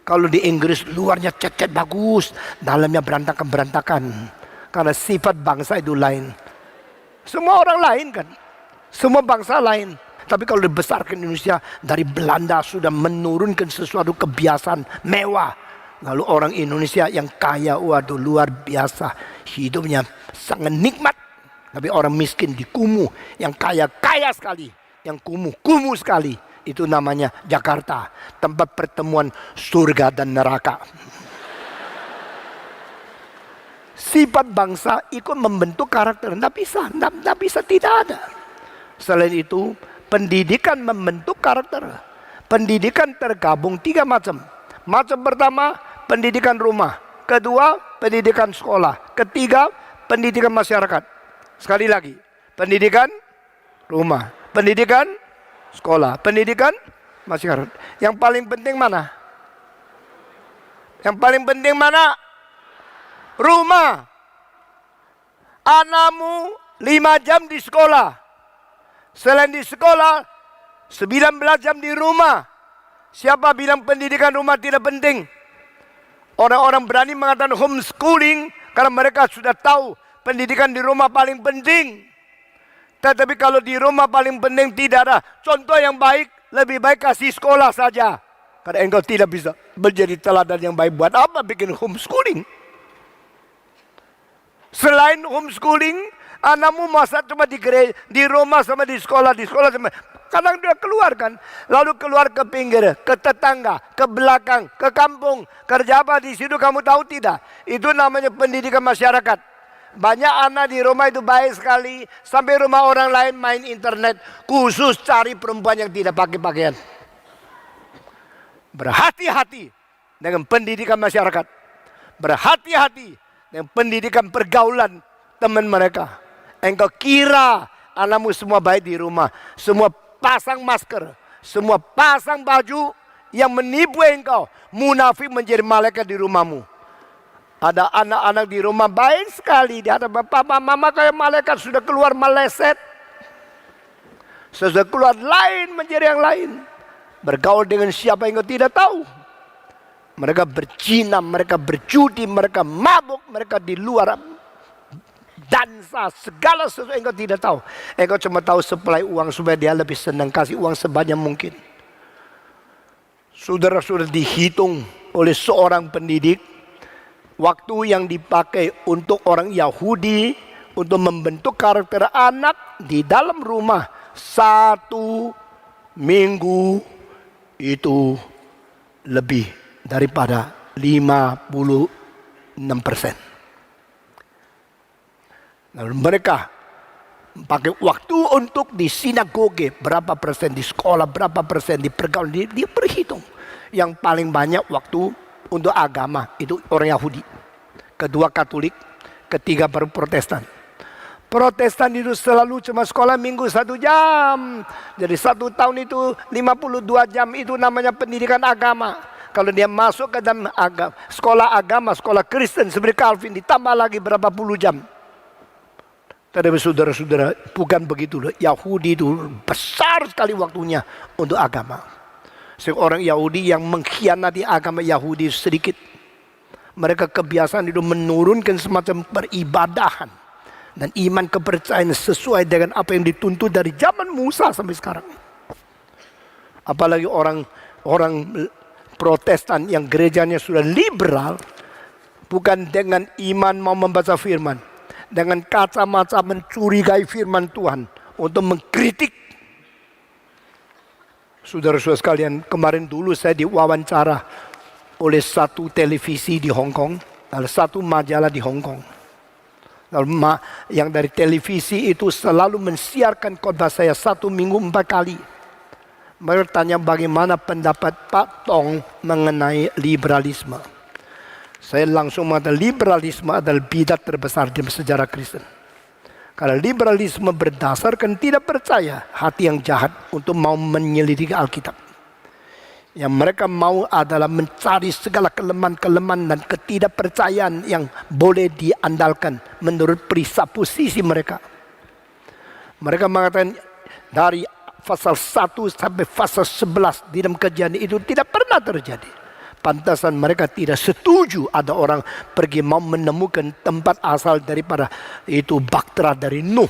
Kalau di Inggris luarnya cat bagus, dalamnya berantakan. Karena sifat bangsa itu lain. Semua orang lain kan. Semua bangsa lain. Tapi kalau dibesarkan Indonesia, dari Belanda sudah menurunkan sesuatu kebiasaan mewah. Lalu orang Indonesia yang kaya, waduh luar biasa. Hidupnya sangat nikmat. Tapi orang miskin di kumuh, yang kaya sekali. Yang kumuh sekali. Itu namanya Jakarta. Tempat pertemuan surga dan neraka. Sifat bangsa ikut membentuk karakter. Tidak bisa, tidak ada. Selain itu, pendidikan membentuk karakter. Pendidikan tergabung 3 macam. Macam pertama, pendidikan rumah. Kedua, pendidikan sekolah. Ketiga, pendidikan masyarakat. Sekali lagi, pendidikan rumah, pendidikan sekolah, pendidikan masyarakat. Yang paling penting mana? Yang paling penting mana? Rumah. Anakmu 5 jam di sekolah. Selain di sekolah, 19 jam di rumah. Siapa bilang pendidikan rumah tidak penting? Orang-orang berani mengatakan homeschooling karena mereka sudah tahu pendidikan di rumah paling penting. Tetapi kalau di rumah paling penting tidak ada contoh yang baik, lebih baik kasih sekolah saja. Karena engkau tidak bisa menjadi teladan yang baik. Buat apa bikin homeschooling? Selain homeschooling, anakmu masa cuma di rumah sama di sekolah sama. Kadang dia keluar kan, lalu keluar ke pinggir, ke tetangga, ke belakang, ke kampung. Kerja apa di situ kamu tahu tidak? Itu namanya pendidikan masyarakat. Banyak anak di rumah itu baik sekali, sampai rumah orang lain main internet, khusus cari perempuan yang tidak pakai pakaian. Berhati-hati dengan pendidikan masyarakat. Berhati-hati dengan pendidikan pergaulan teman mereka. Engkau kira anakmu semua baik di rumah, semua pasang masker, semua pasang baju yang menipu engkau, munafik menjadi malaikat di rumahmu. Ada anak-anak di rumah baik sekali, di ada papa mama kayak malaikat, sudah keluar meleset, sudah keluar lain menjadi yang lain, bergaul dengan siapa yang engkau tidak tahu. Mereka berzina, mereka berjudi, mereka mabuk, mereka di luar dansa, segala sesuatu engkau tidak tahu. Engkau cuma tahu supply uang supaya dia lebih senang, kasih uang sebanyak mungkin. Saudara-saudara, dihitung oleh seorang pendidik, waktu yang dipakai untuk orang Yahudi untuk membentuk karakter anak di dalam rumah 1 minggu itu lebih daripada 56%. Lalu mereka pakai waktu untuk di sinagoge berapa persen, di sekolah berapa persen, di pergaulan, dia berhitung. Yang paling banyak waktu untuk agama itu orang Yahudi, kedua Katolik, ketiga baru Protestan. Protestan itu selalu cuma sekolah minggu 1 jam. Jadi 1 tahun itu 52 jam, itu namanya pendidikan agama. Kalau dia masuk ke dalam sekolah agama, sekolah Kristen seperti Calvin, ditambah lagi berapa puluh jam. Tetapi saudara-saudara, bukan begitu loh. Yahudi itu besar sekali waktunya untuk agama. Seorang Yahudi yang mengkhianati agama Yahudi sedikit. Mereka kebiasaan itu menurunkan semacam peribadahan dan iman kepercayaan sesuai dengan apa yang dituntut dari zaman Musa sampai sekarang. Apalagi orang Protestan yang gerejanya sudah liberal, bukan dengan iman mau membaca firman, dengan kacamata mencurigai firman Tuhan untuk mengkritik. Saudara-saudara sekalian, kemarin dulu saya diwawancara oleh satu televisi di Hong Kong, lalu satu majalah di Hong Kong. Lalu yang dari televisi itu selalu mensiarkan khotbah saya 1 minggu 4 kali. Mereka tanya bagaimana pendapat Pak Tong mengenai liberalisme. Saya langsung mengatakan liberalisme adalah bidat terbesar di sejarah Kristen. Karena liberalisme berdasarkan tidak percaya hati yang jahat untuk mau menyelidiki Alkitab. Yang mereka mau adalah mencari segala kelemahan-kelemahan dan ketidakpercayaan yang boleh diandalkan menurut presupposisi mereka. Mereka mengatakan dari pasal 1 sampai pasal 11 di dalam kejadian itu tidak pernah terjadi. Pantasan mereka tidak setuju ada orang pergi mau menemukan tempat asal daripada itu baktera dari Nuh.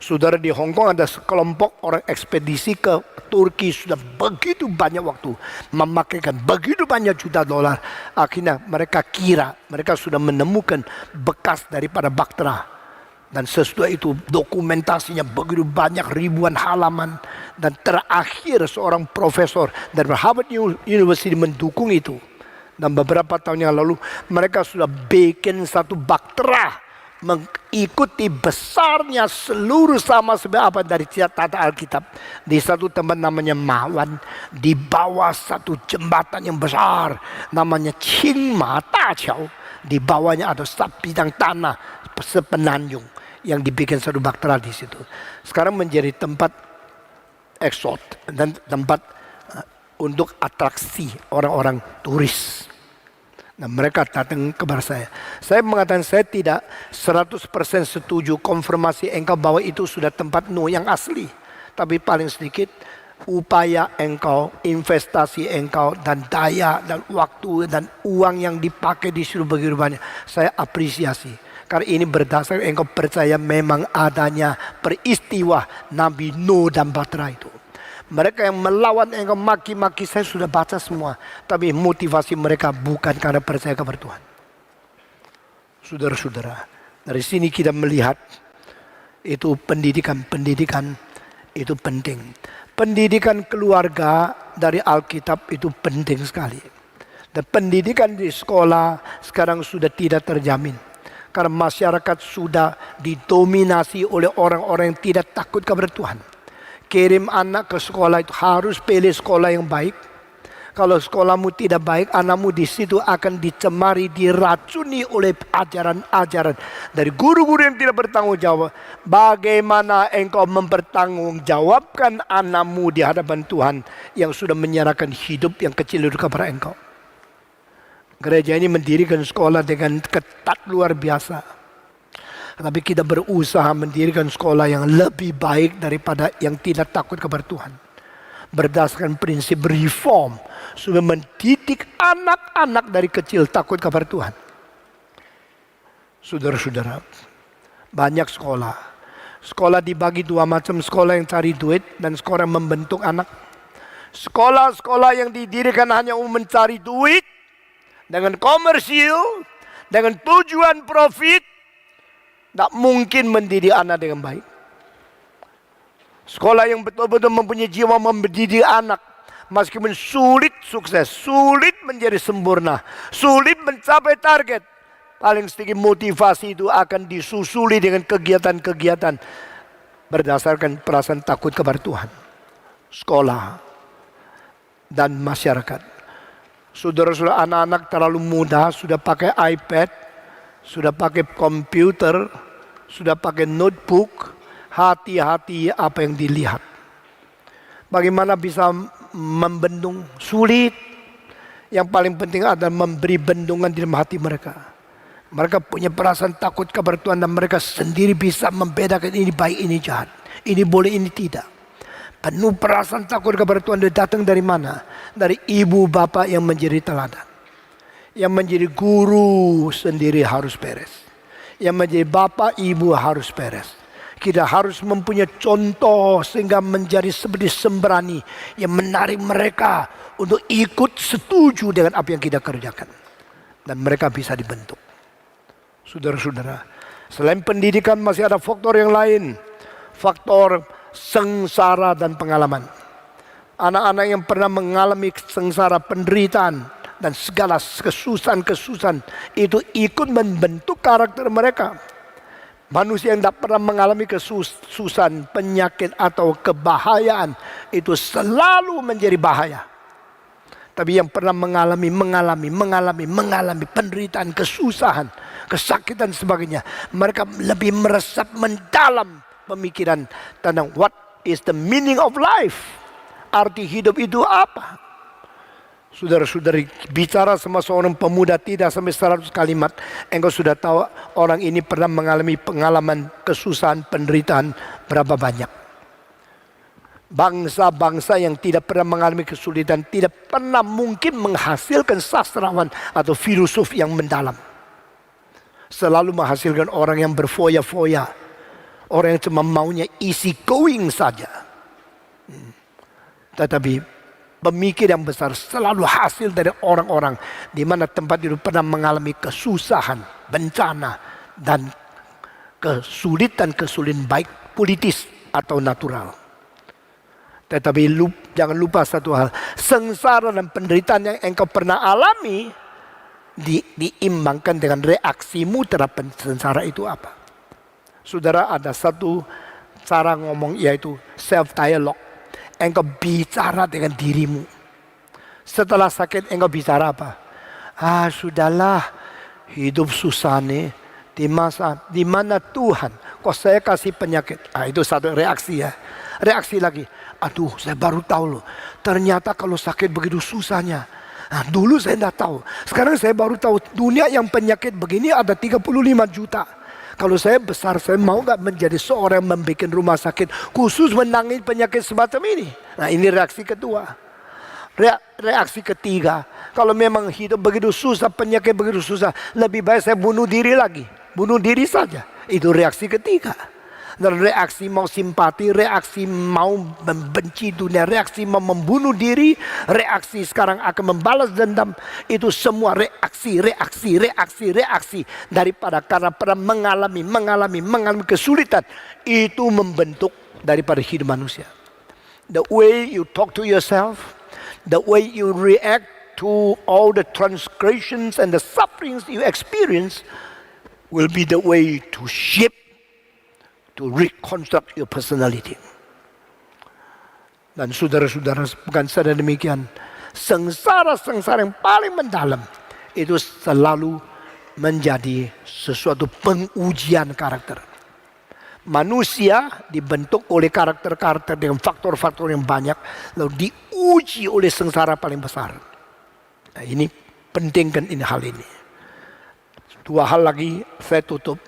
Saudara, di Hong Kong ada sekelompok orang ekspedisi ke Turki sudah begitu banyak waktu, memakaikan begitu banyak juta dolar. Akhirnya mereka kira mereka sudah menemukan bekas daripada baktera. Dan sesudah itu dokumentasinya begitu banyak, ribuan halaman. Dan terakhir seorang profesor dari Harvard University mendukung itu. Dan beberapa tahun yang lalu mereka sudah bikin satu baktera mengikuti besarnya seluruh sama seperti apa dari tata Alkitab. Di satu tempat namanya Mawan, di bawah satu jembatan yang besar namanya Qing Ma Da Qiao. Di bawahnya ada bidang tanah sepenanjung yang dibikin satu baktera di situ. Sekarang menjadi tempat eksot dan tempat untuk atraksi orang-orang turis. Nah, mereka datang kepada saya. Saya mengatakan saya tidak 100% setuju konfirmasi engkau bahwa itu sudah tempat Nuh yang asli. Tapi paling sedikit upaya engkau, investasi engkau dan daya dan waktu dan uang yang dipakai di situ begitu banyak. Saya apresiasi. Karena ini berdasarkan engkau percaya memang adanya peristiwa Nabi Nuh dan bahtera itu. Mereka yang melawan engkau maki-maki saya sudah baca semua. Tapi motivasi mereka bukan karena percaya kepada Tuhan. Saudara-saudara, dari sini kita melihat itu pendidikan itu penting. Pendidikan keluarga dari Alkitab itu penting sekali. Dan pendidikan di sekolah sekarang sudah tidak terjamin. Karena masyarakat sudah didominasi oleh orang-orang yang tidak takut kepada Tuhan. Kirim anak ke sekolah itu harus pilih sekolah yang baik. Kalau sekolahmu tidak baik, anakmu di situ akan dicemari, diracuni oleh ajaran-ajaran dari guru-guru yang tidak bertanggung jawab. Bagaimana engkau mempertanggungjawabkan anakmu di hadapan Tuhan yang sudah menyerahkan hidup yang kecil itu kepada engkau? Gereja ini mendirikan sekolah dengan ketat luar biasa. Tapi kita berusaha mendirikan sekolah yang lebih baik daripada yang tidak takut kepada Tuhan. Berdasarkan prinsip reform. Supaya mendidik anak-anak dari kecil takut kepada Tuhan. Saudara-saudara, banyak sekolah. Sekolah dibagi dua macam, sekolah yang cari duit dan sekolah yang membentuk anak. Sekolah-sekolah yang didirikan hanya untuk mencari duit, dengan komersil, dengan tujuan profit, tak mungkin mendidik anak dengan baik. Sekolah yang betul-betul mempunyai jiwa mendidik anak, meskipun sulit sukses, sulit menjadi sempurna, sulit mencapai target, paling sedikit motivasi itu akan disusuli dengan kegiatan-kegiatan berdasarkan perasaan takut kepada Tuhan. Sekolah dan masyarakat. Saudara-saudara, anak-anak terlalu muda sudah pakai iPad, sudah pakai komputer, sudah pakai notebook. Hati-hati apa yang dilihat. Bagaimana bisa membendung? Sulit. Yang paling penting adalah memberi bendungan di dalam hati mereka. Mereka punya perasaan takut kepada Tuhan dan mereka sendiri bisa membedakan ini baik, ini jahat. Ini boleh, ini tidak. Penuh perasaan takut kepada Tuhan dia datang dari mana? Dari ibu bapak yang menjadi teladan. Yang menjadi guru sendiri harus beres. Yang menjadi bapak ibu harus beres. Kita harus mempunyai contoh sehingga menjadi seperti sembrani yang menarik mereka untuk ikut setuju dengan apa yang kita kerjakan. Dan mereka bisa dibentuk. Saudara-saudara, selain pendidikan masih ada faktor yang lain. Faktor sengsara dan pengalaman. Anak-anak yang pernah mengalami sengsara, penderitaan, dan segala kesusahan-kesusahan itu ikut membentuk karakter mereka. Manusia yang tidak pernah mengalami kesusahan, penyakit atau kebahayaan itu selalu menjadi bahaya. Tapi yang pernah mengalami penderitaan, kesusahan, kesakitan sebagainya, mereka lebih meresap mendalam pemikiran tentang what is the meaning of life. Arti hidup itu apa? Saudara-saudari, bicara sama seorang pemuda tidak sampai 100 kalimat, engkau sudah tahu orang ini pernah mengalami pengalaman kesusahan, penderitaan berapa banyak. Bangsa-bangsa yang tidak pernah mengalami kesulitan tidak pernah mungkin menghasilkan sastrawan atau filosof yang mendalam. Selalu menghasilkan orang yang berfoya-foya, orang yang cuma maunya easy going saja. Tetapi pemikir yang besar selalu hasil dari orang-orang di mana tempat itu pernah mengalami kesusahan, bencana, dan kesulitan baik politis atau natural. Tetapi jangan lupa satu hal, sengsara dan penderitaan yang engkau pernah alami diimbangkan dengan reaksimu terhadap sengsara itu apa. Saudara, ada satu cara ngomong yaitu self-dialogue. Engkau bicara dengan dirimu. Setelah sakit engkau bicara apa? Sudahlah, hidup susah nih. Di mana Tuhan kok saya kasih penyakit? Itu satu reaksi ya. Reaksi lagi. Aduh, saya baru tahu loh. Ternyata kalau sakit begitu susahnya. Dulu saya tidak tahu. Sekarang saya baru tahu dunia yang penyakit begini ada 35 juta. Kalau saya besar, saya mau gak menjadi seorang yang membuat rumah sakit khusus menangani penyakit semacam ini. Nah, ini reaksi kedua. Reaksi ketiga, kalau memang hidup begitu susah, penyakit begitu susah, lebih baik saya bunuh diri lagi. Bunuh diri saja. Itu reaksi ketiga. Dan reaksi mau simpati, reaksi mau membenci dunia, reaksi mau membunuh diri, reaksi sekarang akan membalas dendam. Itu semua reaksi daripada karena pernah mengalami kesulitan. Itu membentuk daripada hidup manusia. The way you talk to yourself, the way you react to all the transgressions and the sufferings you experience will be the way to shape, to reconstruct your personality. Dan saudara-saudara, bukan saja demikian, sengsara yang paling mendalam itu selalu menjadi sesuatu pengujian karakter. Manusia dibentuk oleh karakter-karakter dengan faktor-faktor yang banyak, lalu diuji oleh sengsara paling besar. Nah, ini penting kan hal ini. Dua hal lagi saya tutup.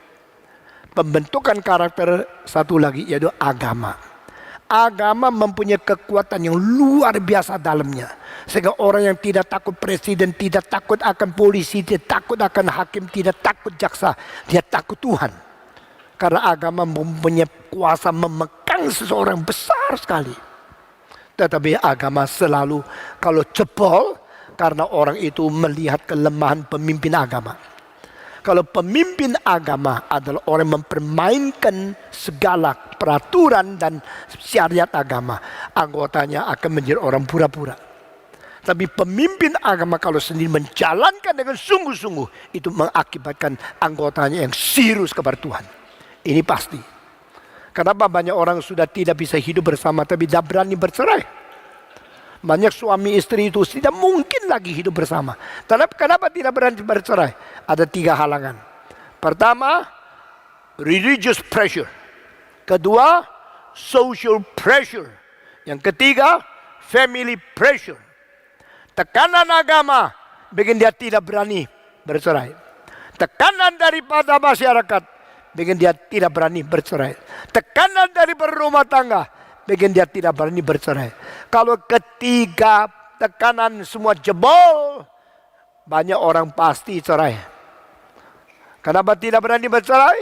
Pembentukan karakter satu lagi yaitu agama. Agama mempunyai kekuatan yang luar biasa dalamnya. Sehingga orang yang tidak takut presiden, tidak takut akan polisi, tidak takut akan hakim, tidak takut jaksa, dia takut Tuhan. Karena agama mempunyai kuasa memekang seseorang besar sekali. Tetapi agama selalu kalau jebol karena orang itu melihat kelemahan pemimpin agama. Kalau pemimpin agama adalah orang yang mempermainkan segala peraturan dan syariat agama, anggotanya akan menjadi orang pura-pura. Tapi pemimpin agama kalau sendiri menjalankan dengan sungguh-sungguh, itu mengakibatkan anggotanya yang serius kepada Tuhan. Ini pasti. Kenapa banyak orang sudah tidak bisa hidup bersama tapi tidak berani bercerai? Banyak suami istri itu tidak mungkin lagi hidup bersama. Kenapa tidak berani bercerai? Ada 3 halangan. Pertama, religious pressure. Kedua, social pressure. Yang ketiga, family pressure. Tekanan agama bikin dia tidak berani bercerai. Tekanan daripada masyarakat bikin dia tidak berani bercerai. Tekanan dari berumah tangga bikin dia tidak berani bercerai. Kalau ketiga tekanan semua jebol, banyak orang pasti cerai. Kenapa tidak berani bercerai?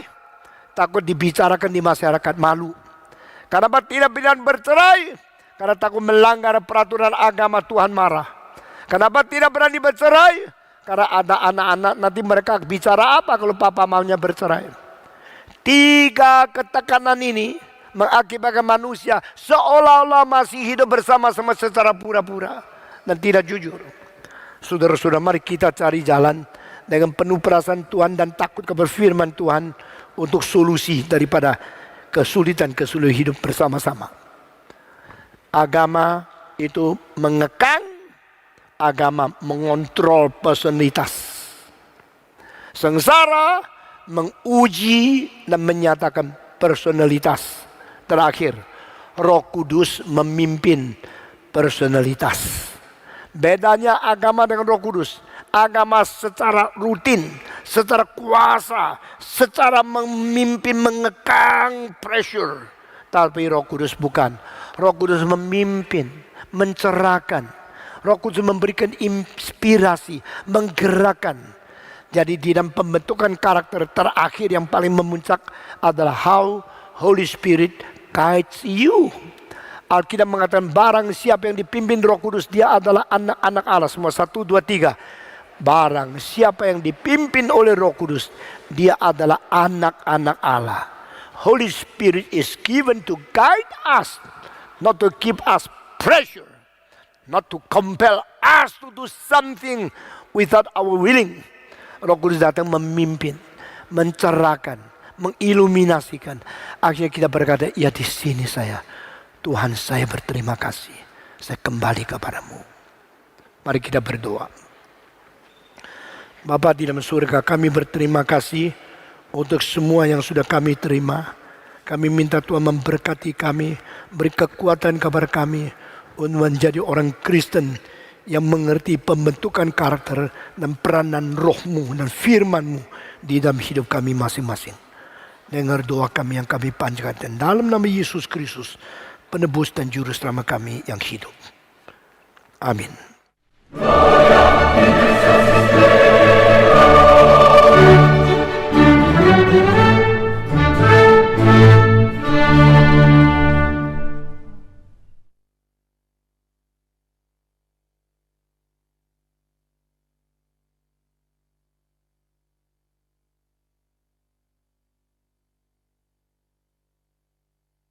Takut dibicarakan di masyarakat, malu. Kenapa tidak berani bercerai? Karena takut melanggar peraturan agama, Tuhan marah. Kenapa tidak berani bercerai? Karena ada anak-anak, nanti mereka bicara apa kalau papa maunya bercerai. Tiga ketekanan ini mengakibatkan manusia seolah-olah masih hidup bersama-sama secara pura-pura dan tidak jujur. Saudara-saudara, mari kita cari jalan dengan penuh perasaan Tuhan dan takut kepada firman Tuhan untuk solusi daripada kesulitan-kesulitan hidup bersama-sama. Agama itu mengekang, agama mengontrol personalitas. Sengsara menguji dan menyatakan personalitas. Terakhir, Roh Kudus memimpin personalitas. Bedanya agama dengan Roh Kudus. Agama secara rutin, secara kuasa, secara memimpin, mengekang, pressure. Tapi Roh Kudus bukan. Roh Kudus memimpin, mencerahkan. Roh Kudus memberikan inspirasi, menggerakkan. Jadi di dalam pembentukan karakter terakhir yang paling memuncak adalah how Holy Spirit guides you. Alkitab mengatakan barang siapa yang dipimpin Roh Kudus, dia adalah anak-anak Allah. Semua 1, 2, 3. Barang siapa yang dipimpin oleh Roh Kudus, dia adalah anak-anak Allah. Holy Spirit is given to guide us, not to keep us pressure, not to compel us to do something without our willing. Roh Kudus datang memimpin, mencerahkan, mengiluminasikan. Akhirnya kita berkata, ya di sini saya, Tuhan saya berterima kasih. Saya kembali kepadamu. Mari kita berdoa. Bapa di dalam surga, kami berterima kasih untuk semua yang sudah kami terima. Kami minta Tuhan memberkati kami, beri kekuatan kepada kami untuk menjadi orang Kristen yang mengerti pembentukan karakter dan peranan rohmu dan firmanmu di dalam hidup kami masing-masing. Dengar doa kami yang kami panjatkan dalam nama Yesus Kristus, penebus dan juru selamat kami yang hidup. Amin.